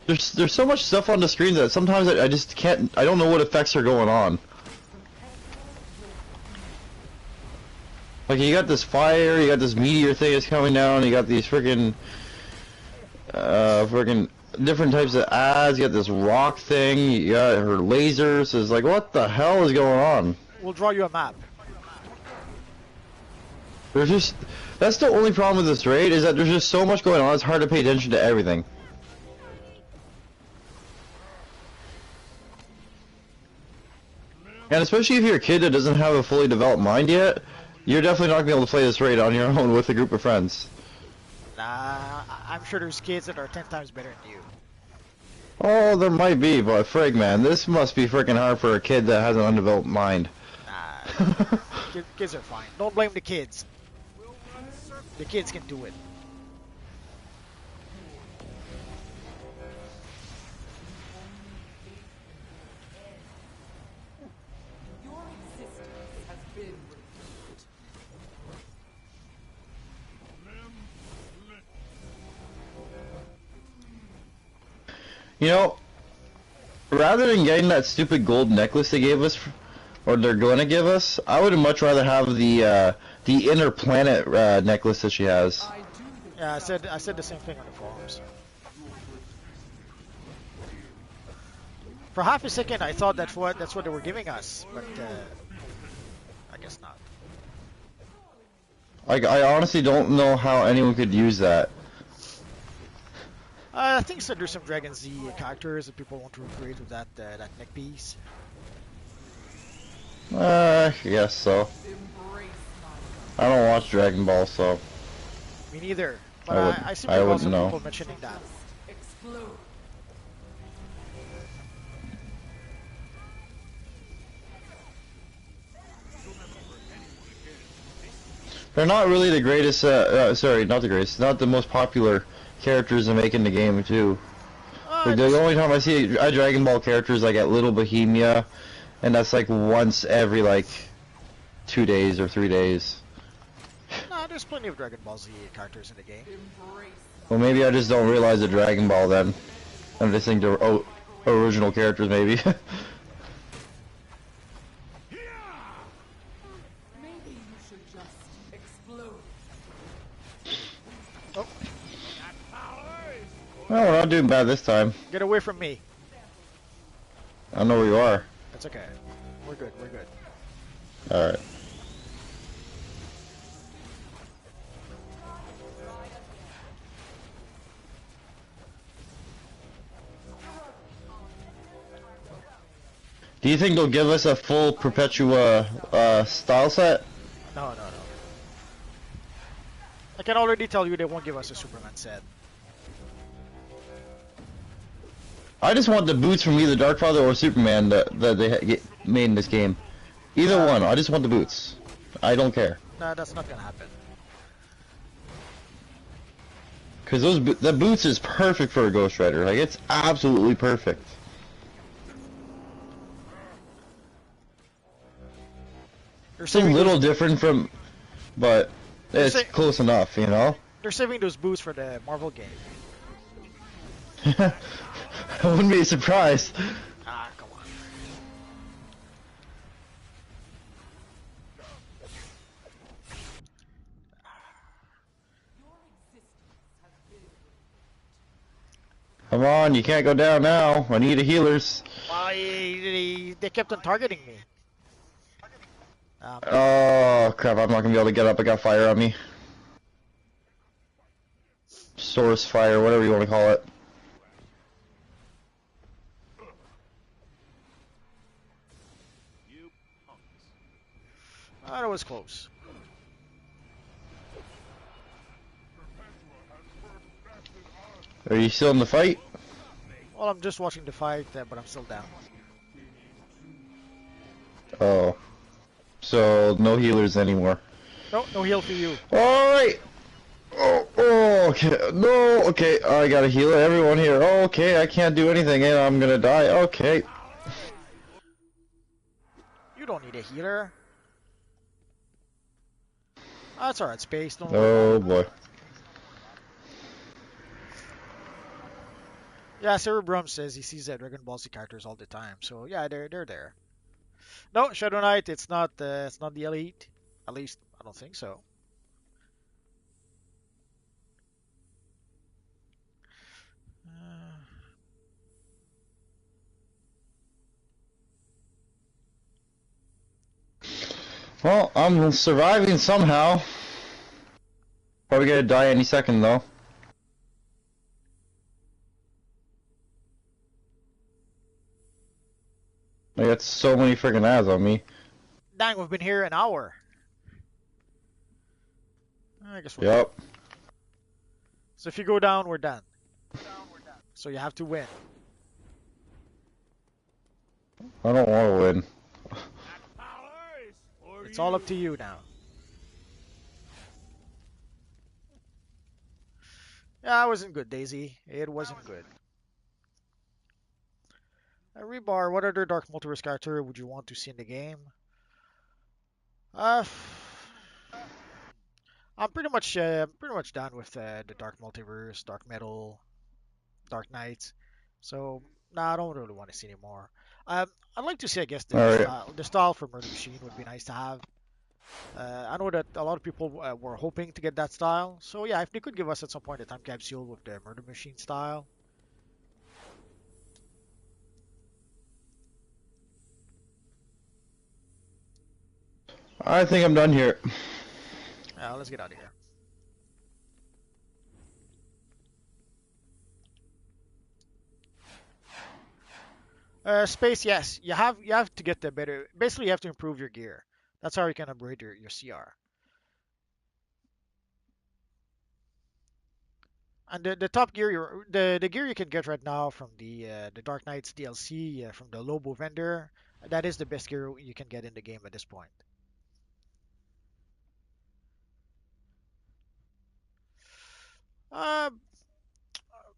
There's so much stuff on the screen that sometimes I just can't. I don't know what effects are going on. Like you got this fire, you got this meteor thing that's coming down, you got these freaking different types of ads. You got this rock thing, you got her lasers. It's like, what the hell is going on? We'll draw you a map. There's just that's the only problem with this raid is that there's just so much going on. It's hard to pay attention to everything. And especially if you're a kid that doesn't have a fully developed mind yet, you're definitely not going to be able to play this raid on your own with a group of friends. Nah, I'm sure there's kids that are 10 times better than you. Oh, there might be, but frig, man, this must be freaking hard for a kid that has an undeveloped mind. Nah, kids are fine. Don't blame the kids. The kids can do it. Your existence has been revealed. You know, rather than getting that stupid gold necklace they gave us, or they're going to give us, I would much rather have the inner planet necklace that she has. I do the Yeah, I said the same thing on the forums. For half a second, I thought that's what they were giving us, but I guess not. I honestly don't know how anyone could use that. I think so. There's some Dragon Z characters that people want to recreate with that neck piece. Yes, so. Embrace I don't watch Dragon Ball, so Me neither. But I would I seem to I recall wouldn't some know. people mentioning that. explode. They're not really the greatest. Sorry, not the greatest. Not the most popular characters to make in the game too. Like the Just, only time I see a Dragon Ball character is like at Little Bohemia, and that's like once every like 2 days or 3 days. nah, there's plenty of Dragon Ball Z characters in the game. Embrace Well, maybe I just don't realize the Dragon Ball then. I'm just thinking they're original characters maybe. Maybe you should just explode. Oh, Well, we're not doing bad this time. get away from me. I don't know where you are. That's okay. We're good. We're good. All right. Do you think they'll give us a full Perpetua style set? No, no, no. I can already tell you they won't give us a Superman set. I just want the boots from either Darkfather or Superman that they made in this game. Either one. I just want the boots. I don't care. Nah, that's not gonna happen. Cause the boots is perfect for a Ghost Rider. Like it's absolutely perfect. They're It's a saving little those, different from, but it's sa- close enough, you know. they're saving those boots for the Marvel game. I wouldn't be surprised. Ah, come on. Come on, you can't go down now. I need a healers. Why they kept on targeting me. Oh crap! I'm not gonna be able to get up. I got fire on me. Source fire, whatever you want to call it. That was close. Are you still in the fight? Well, I'm just watching the fight, but I'm still down. Oh. So, no healers anymore. No, no heal for you. Alright! Oh, okay. No, okay. I gotta heal everyone here. Okay, I can't do anything and I'm gonna die. Okay. You don't need a healer. That's alright, Space. Don't Oh boy. Yeah, Cerebrum says he sees Dragon Ball Z characters all the time. So yeah, they're there. No, Shadow Knight. It's not the elite. At least I don't think so. Well, I'm surviving somehow. Probably gonna die any second though. I got so many freaking ads on me. Dang, we've been here an hour. I guess we're Yep. done. So if you go down, we're done. So you have to win. I don't want to win. It's all up to you now. Yeah, it wasn't good, Daisy. It wasn't good. Rebar, what other Dark Multiverse character would you want to see in the game? I'm pretty much done with the Dark Multiverse, Dark Metal, Dark Knights. So, nah, I don't really want to see anymore. I'd like to see, I guess, Alright. the style for Murder Machine would be nice to have. I know that a lot of people were hoping to get that style. So yeah, if they could give us at some point a time capsule with the Murder Machine style. I think I'm done here. Let's get out of here. Space, yes, you have to get the better. Basically, you have to improve your gear. That's how you can upgrade your CR. And the top gear, the gear you can get right now from the Dark Knights DLC from the Lobo vendor, that is the best gear you can get in the game at this point. Uh,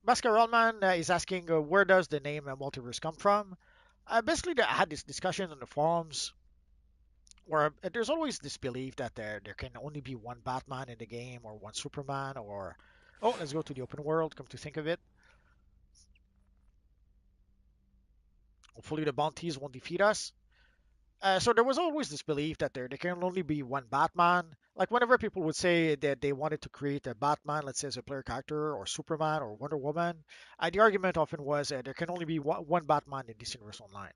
Baskervilleman is asking where does the name Multiverse come from? Basically, I had this discussion on the forums where there's always this belief that there can only be one Batman in the game or one Superman or oh, let's go to the open world. Come to think of it, hopefully the bounties won't defeat us. So there was always this belief that there can only be one Batman. Like whenever people would say that they wanted to create a Batman, let's say as a player character, or Superman, or Wonder Woman, the argument often was there can only be one Batman in this universe online.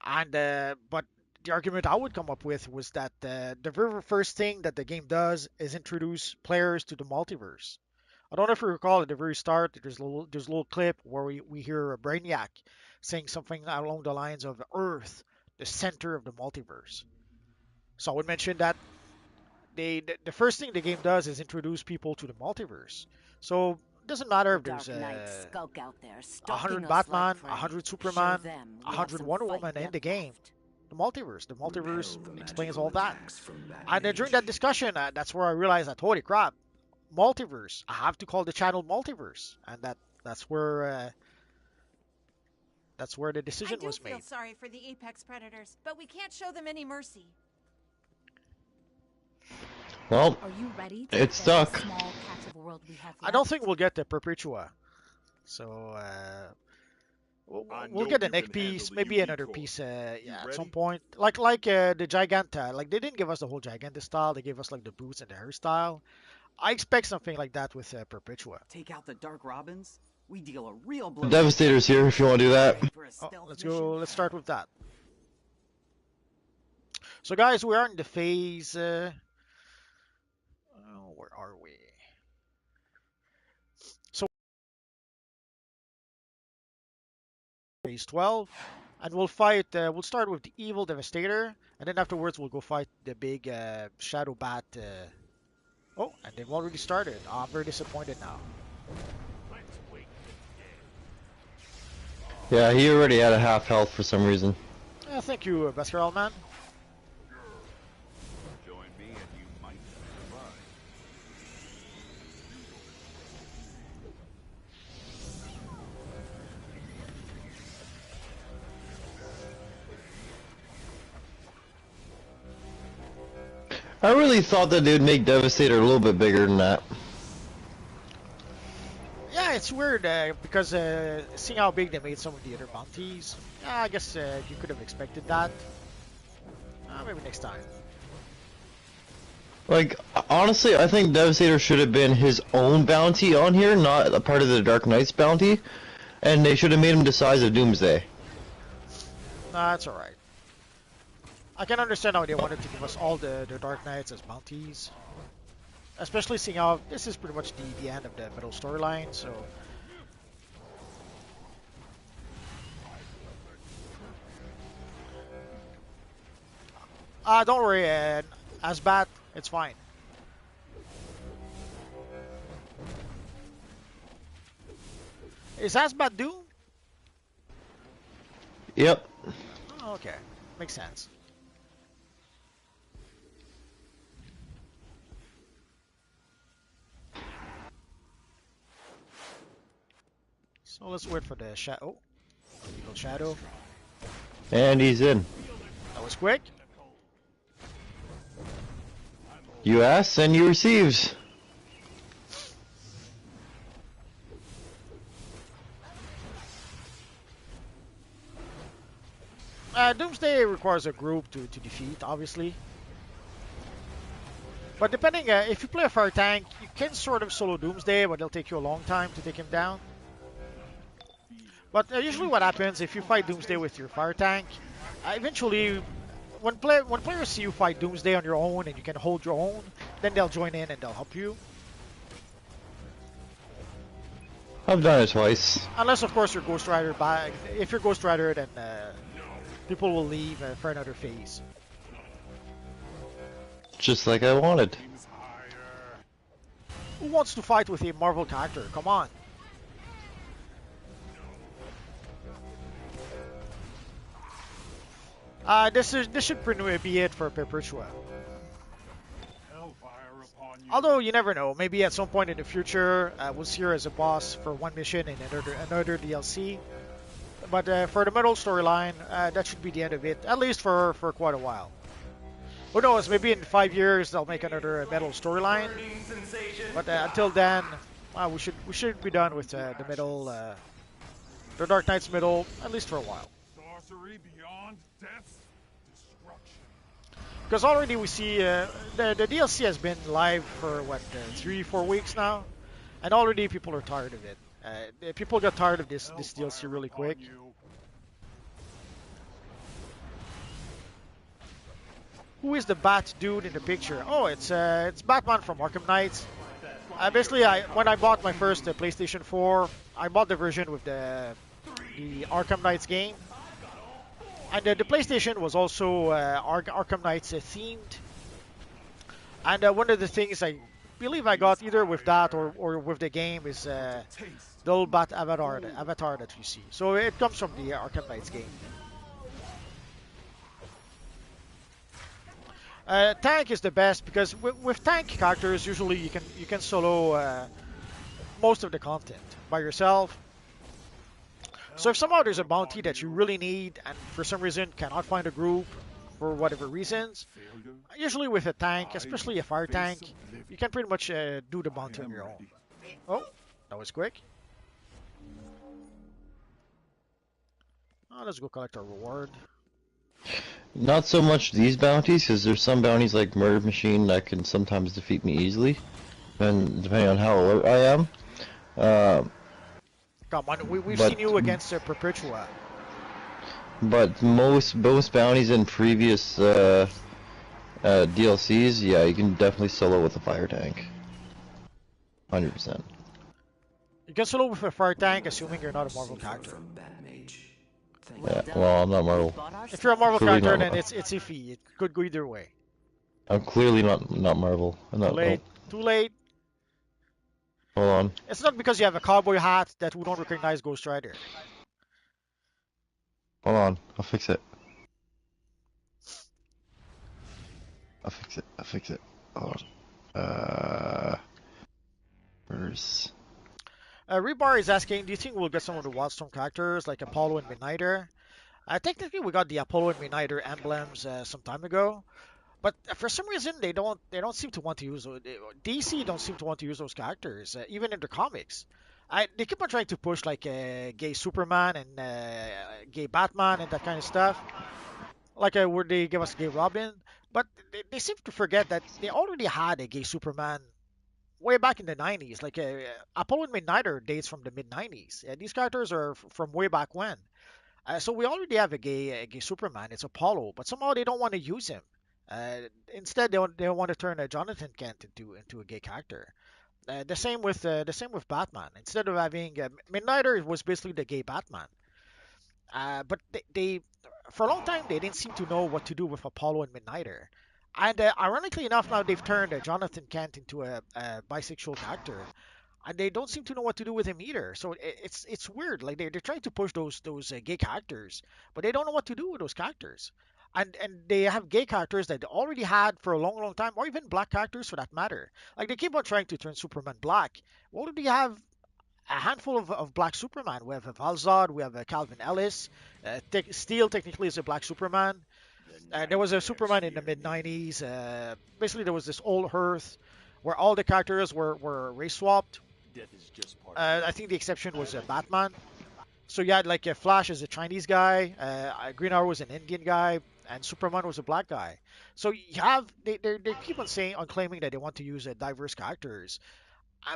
And but the argument I would come up with was that the very first thing that the game does is introduce players to the multiverse. I don't know if you recall at the very start, there's a little clip where we hear a Brainiac saying something along the lines of Earth, the center of the multiverse. So I would mention that the first thing the game does is introduce people to the multiverse. So it doesn't matter if there's Dark Knights skulk out there, a stalking hundred us like Batman, prey. a hundred Show Superman, them we a have hundred some Wonder fight Woman in depth the game. left. The multiverse. The multiverse Repel the explains magical all that. attacks from that And then during that nation. discussion, that's where I realized that holy crap, multiverse. I have to call the channel multiverse, and that's where the I decision do was feel made. sorry for the apex predators, but we can't show them any mercy. Well, Are you ready to it's defend the stuck. small patch of world we have I don't left? think we'll get the Perpetua, so we'll, I we'll know get a you neck can handle piece, the maybe UV another core. piece, You at some ready? point. Like the Giganta. Like they didn't give us the whole Giganta style. They gave us like the boots and the hairstyle. I expect something like that with Perpetua. Take out the Dark Robins? We deal a real blow. Devastator's here if you want to do that. For a Oh, stealth let's mission? go. Let's start with that. So guys, we are in the phase. Where are we? So phase 12, and we'll fight. We'll start with the evil Devastator, and then afterwards we'll go fight the big Shadow Bat. Oh, and they've already started. Oh, I'm very disappointed now. Yeah, he already had a half health for some reason. Thank you, Baskerville man. Join me and you might survive. I really thought that they'd make Devastator a little bit bigger than that. Yeah, it's weird because seeing how big they made some of the other bounties, yeah, I guess you could have expected that. Maybe next time. Like, honestly, I think Devastator should have been his own bounty on here, not a part of the Dark Knight's bounty. And they should have made him the size of Doomsday. Nah, that's alright. I can understand how they wanted to give us all the Dark Knights as bounties. Especially seeing how this is pretty much the end of the middle storyline, so... Don't worry, Asbat, it's fine. Is Asbat Doom? Yep. Oh, okay, makes sense. So let's wait for the shadow. Evil Shadow. And he's in. That was quick. You ask and you receives. Doomsday requires a group to defeat, obviously. But depending, if you play a fire tank, you can sort of solo Doomsday, but it'll take you a long time to take him down. But usually what happens, if you fight Doomsday with your fire tank, eventually, when players see you fight Doomsday on your own and you can hold your own, then they'll join in and they'll help you. I've done it twice. Unless, of course, you're Ghost Rider. If you're Ghost Rider, then people will leave for another phase. Just like I wanted. Who wants to fight with a Marvel character? Come on. This should pretty much be it for Perpetua. Although you never know, maybe at some point in the future we'll see her as a boss for one mission in another DLC. But for the middle storyline, that should be the end of it, at least for quite a while. Who knows? Maybe in 5 years they'll make another metal storyline. But until then, we should be done with the middle, the Dark Knight's middle, at least for a while. Sorcery beyond death's destruction. Because already we see the DLC has been live for what 3-4 weeks now, and already people are tired of it. People got tired of this DLC really quick. Who is the bat dude in the picture? Oh, it's Batman from Arkham Knight. Basically, when I bought my first PlayStation 4, I bought the version with the Arkham Knights game, and the PlayStation was also Arkham Knights themed. And one of the things I believe I got either with that or with the game is the little bat avatar that you see. So it comes from the Arkham Knights game. Tank is the best because with tank characters usually you can solo most of the content by yourself. So if somehow there's a bounty that you really need and for some reason cannot find a group for whatever reasons, usually with a tank, especially a fire tank, you can pretty much do the bounty on your own. Oh, that was quick. Oh, let's go collect our reward. Not so much these bounties, because there's some bounties like Murder Machine that can sometimes defeat me easily, and depending on how alert I am. Come on, we've seen you against Perpetua. But most bounties in previous DLCs, yeah, you can definitely solo with a fire tank. 100%. You can solo with a fire tank, assuming you're not a Marvel character. Yeah, well, I'm not Marvel. If you're a Marvel Clearly character, not. then it's iffy. It could go either way. I'm clearly not Marvel. I'm not, Too late. nope. Too late. Hold on. It's not because you have a cowboy hat that we don't recognize Ghost Rider. Hold on. I'll fix it. I'll fix it. Hold on. Where's... Rebar is asking, do you think we'll get some of the Wildstorm characters like Apollo and Midnighter? Technically, we got the Apollo and Midnighter emblems some time ago, but for some reason they don't seem to want to use DC don't seem to want to use those characters even in their comics. They keep on trying to push like gay Superman and gay Batman and that kind of stuff, like where they give us gay Robin, but they seem to forget that they already had a gay Superman way back in the 90s. Like Apollo and Midnighter dates from the mid 90s. These characters are from way back when. So we already have a gay Superman. It's Apollo, but somehow they don't want to use him. Instead, they want to turn Jonathan Kent into a gay character. The same with Batman. Instead of having Midnighter was basically the gay Batman. But they for a long time they didn't seem to know what to do with Apollo and Midnighter. And ironically enough, now they've turned Jonathan Kent into a bisexual character, and they don't seem to know what to do with him either. So it's weird. Like they're trying to push those gay characters, but they don't know what to do with those characters. And they have gay characters that they already had for a long time, or even black characters for that matter. Like they keep on trying to turn Superman black. Well, do they have a handful of black Superman? We have Valzad, we have Calvin Ellis. Steel technically is a black Superman. There was a Superman in the mid 90s. Basically, there was this old Earth where all the characters were race swapped. I think the exception was Batman. So you had like Flash as a Chinese guy, Green Arrow was an Indian guy, and Superman was a black guy. So you have they keep on claiming that they want to use diverse characters,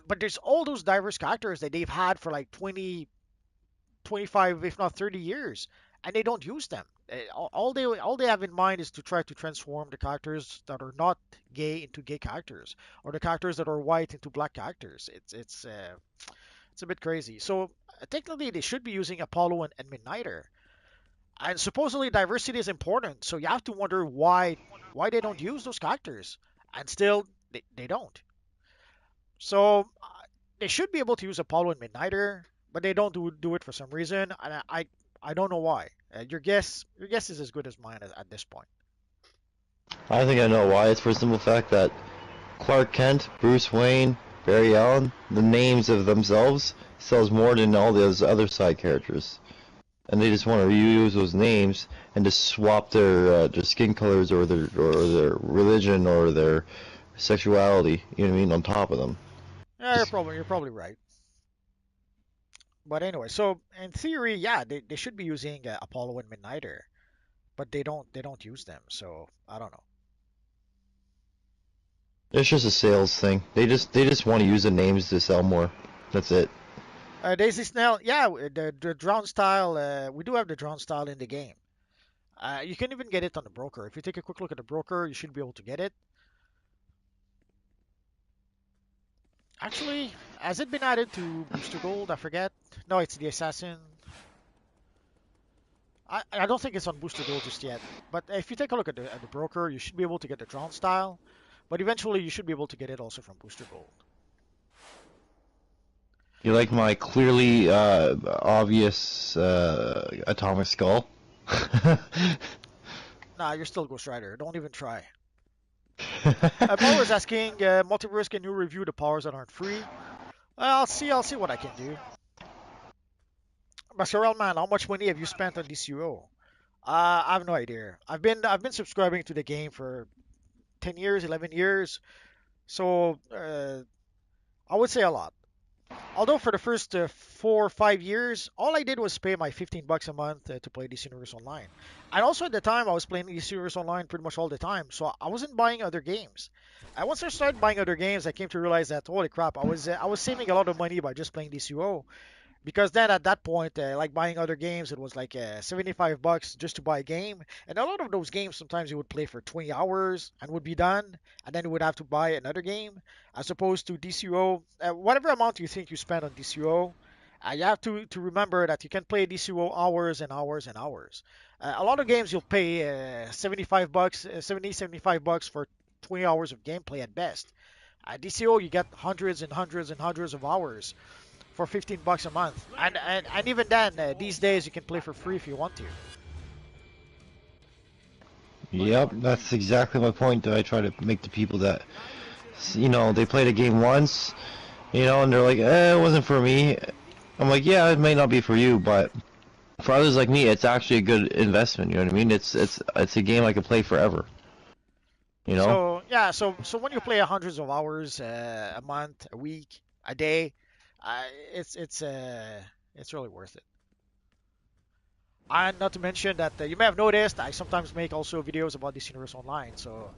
but there's all those diverse characters that they've had for like 20, 25, if not 30 years, and they don't use them. All they have in mind is to try to transform the characters that are not gay into gay characters, or the characters that are white into black characters. It's a bit crazy. So technically, they should be using Apollo and Midnighter, and supposedly diversity is important. So you have to wonder why they don't use those characters. and still they don't. So they should be able to use Apollo and Midnighter, but they don't do it for some reason, and I don't know why. Your guess is as good as mine at this point. I think I know why. It's for the simple fact that Clark Kent, Bruce Wayne, Barry Allen, the names of themselves sells more than all those other side characters, and they just want to reuse those names and just swap their skin colors or their religion or their sexuality. You know what I mean? On top of them. Yeah, you're probably right. But anyway, so in theory, yeah, they should be using Apollo and Midnighter, but they don't use them. So I don't know. It's just a sales thing. They just want to use the names to sell more. That's it. Daisy Snell, yeah, the drone style. We do have the drone style in the game. You can even get it on the broker. If you take a quick look at the broker, you should be able to get it. Actually, has it been added to Booster Gold? I forget. No, it's the Assassin. I don't think it's on Booster Gold just yet. But if you take a look at the broker, you should be able to get the drone style. But eventually, you should be able to get it also from Booster Gold. You like my clearly obvious atomic skull? Nah, you're still Ghost Rider. Don't even try. Paul is asking, Multiverse, can you review the powers that aren't free? I'll see what I can do. But Sorrel man, how much money have you spent on DCUO? I have no idea. I've been subscribing to the game for 10 years, 11 years, so I would say a lot. Although for the first 4 or 5 years, all I did was pay my $15 a month to play DC Universe Online. And also at the time, I was playing DC Universe Online pretty much all the time, so I wasn't buying other games. And once I started buying other games, I came to realize that holy crap, I was saving a lot of money by just playing DCUO. Because then at that point, like buying other games, it was like $75 just to buy a game. And a lot of those games, sometimes you would play for 20 hours and would be done. And then you would have to buy another game. As opposed to DCUO, whatever amount you think you spend on DCUO, you have to remember that you can play DCUO hours and hours and hours. A lot of games you'll pay $75, 70, $75 for 20 hours of gameplay at best. At DCO, you get hundreds and hundreds and hundreds of hours for $15 a month. And even then, these days you can play for free if you want to. Yep, that's exactly my point that I try to make to people that, you know, they played a game once, you know, and they're like, it wasn't for me. I'm like, yeah, it may not be for you, but for others like me, it's actually a good investment, you know what I mean? It's a game I could play forever, you know? So yeah, so when you play hundreds of hours a month, a week, a day, uh, it's really worth it. And not to mention that you may have noticed I sometimes make also videos about this universe online, so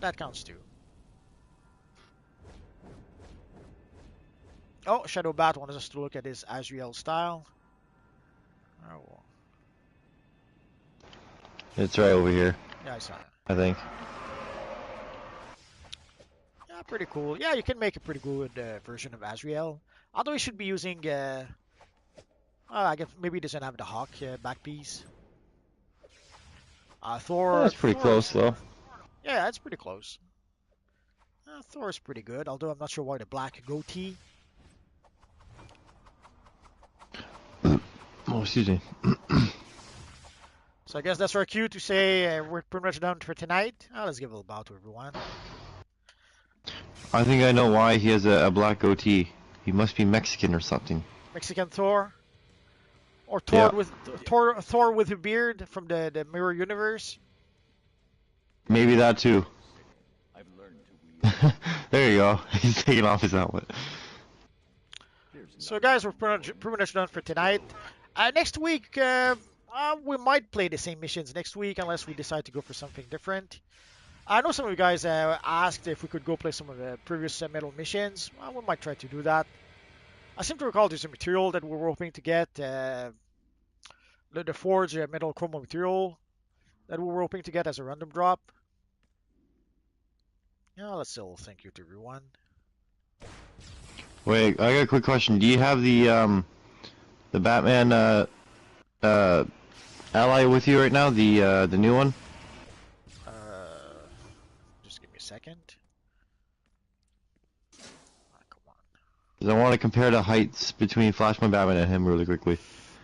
that counts too. Oh, Shadow Bat wants us to look at his Azrael style. Oh, well. It's right over here, Yeah, I saw it. I think. Yeah, pretty cool. Yeah, you can make a pretty good version of Azrael. Although he should be using, I guess maybe he doesn't have the Hawk back piece. Thor. That's pretty close, though. Yeah, that's pretty close. Thor's pretty good, although I'm not sure why the black goatee. Oh, excuse me. So I guess that's our cue to say we're pretty much done for tonight. Let's give a little bow to everyone. I think I know why he has a black goatee. He must be Mexican or something. Mexican Thor, or Thor Yeah. with Thor with a beard from the Mirror Universe. Maybe that too. There you go. He's taking off his helmet. So guys, we're pretty much done for tonight. Next week, we might play the same missions next week unless we decide to go for something different. I know some of you guys asked if we could go play some of the previous metal missions. We might try to do that. I seem to recall there's a material that we were hoping to get, the Forge metal chroma material that we were hoping to get as a random drop. Yeah, let's still thank you to everyone. Wait, I got a quick question. Do you have the Batman ally with you right now? The new one? Just give me me a second. Come on. 'Cause I want to compare the heights between Flashpoint Batman and him really quickly.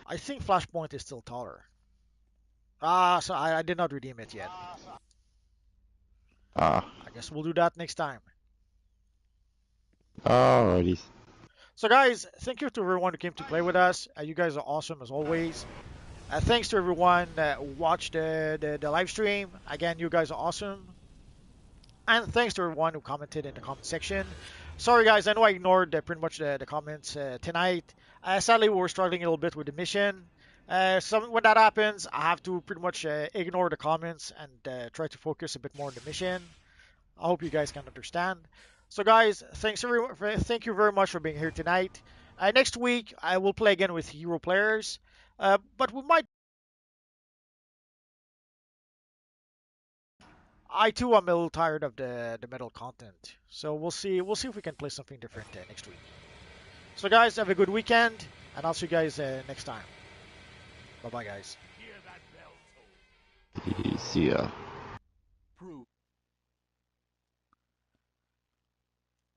I think Flashpoint is still taller. So I did not redeem it yet. Ah. I guess we'll do that next time. Alrighty. So guys, thank you to everyone who came to play with us. You guys are awesome as always. Thanks to everyone that watched the live stream. Again, you guys are awesome. And thanks to everyone who commented in the comment section. Sorry guys, I know I ignored pretty much the comments tonight. Sadly, we were struggling a little bit with the mission. When that happens, I have to pretty much ignore the comments and try to focus a bit more on the mission. I hope you guys can understand. So guys, thank you very much for being here tonight. Next week, I will play again with hero players. But we might. I too am a little tired of the metal content. So we'll see. We'll see if we can play something different next week. So guys, have a good weekend, and I'll see you guys next time. Bye bye, guys. See ya.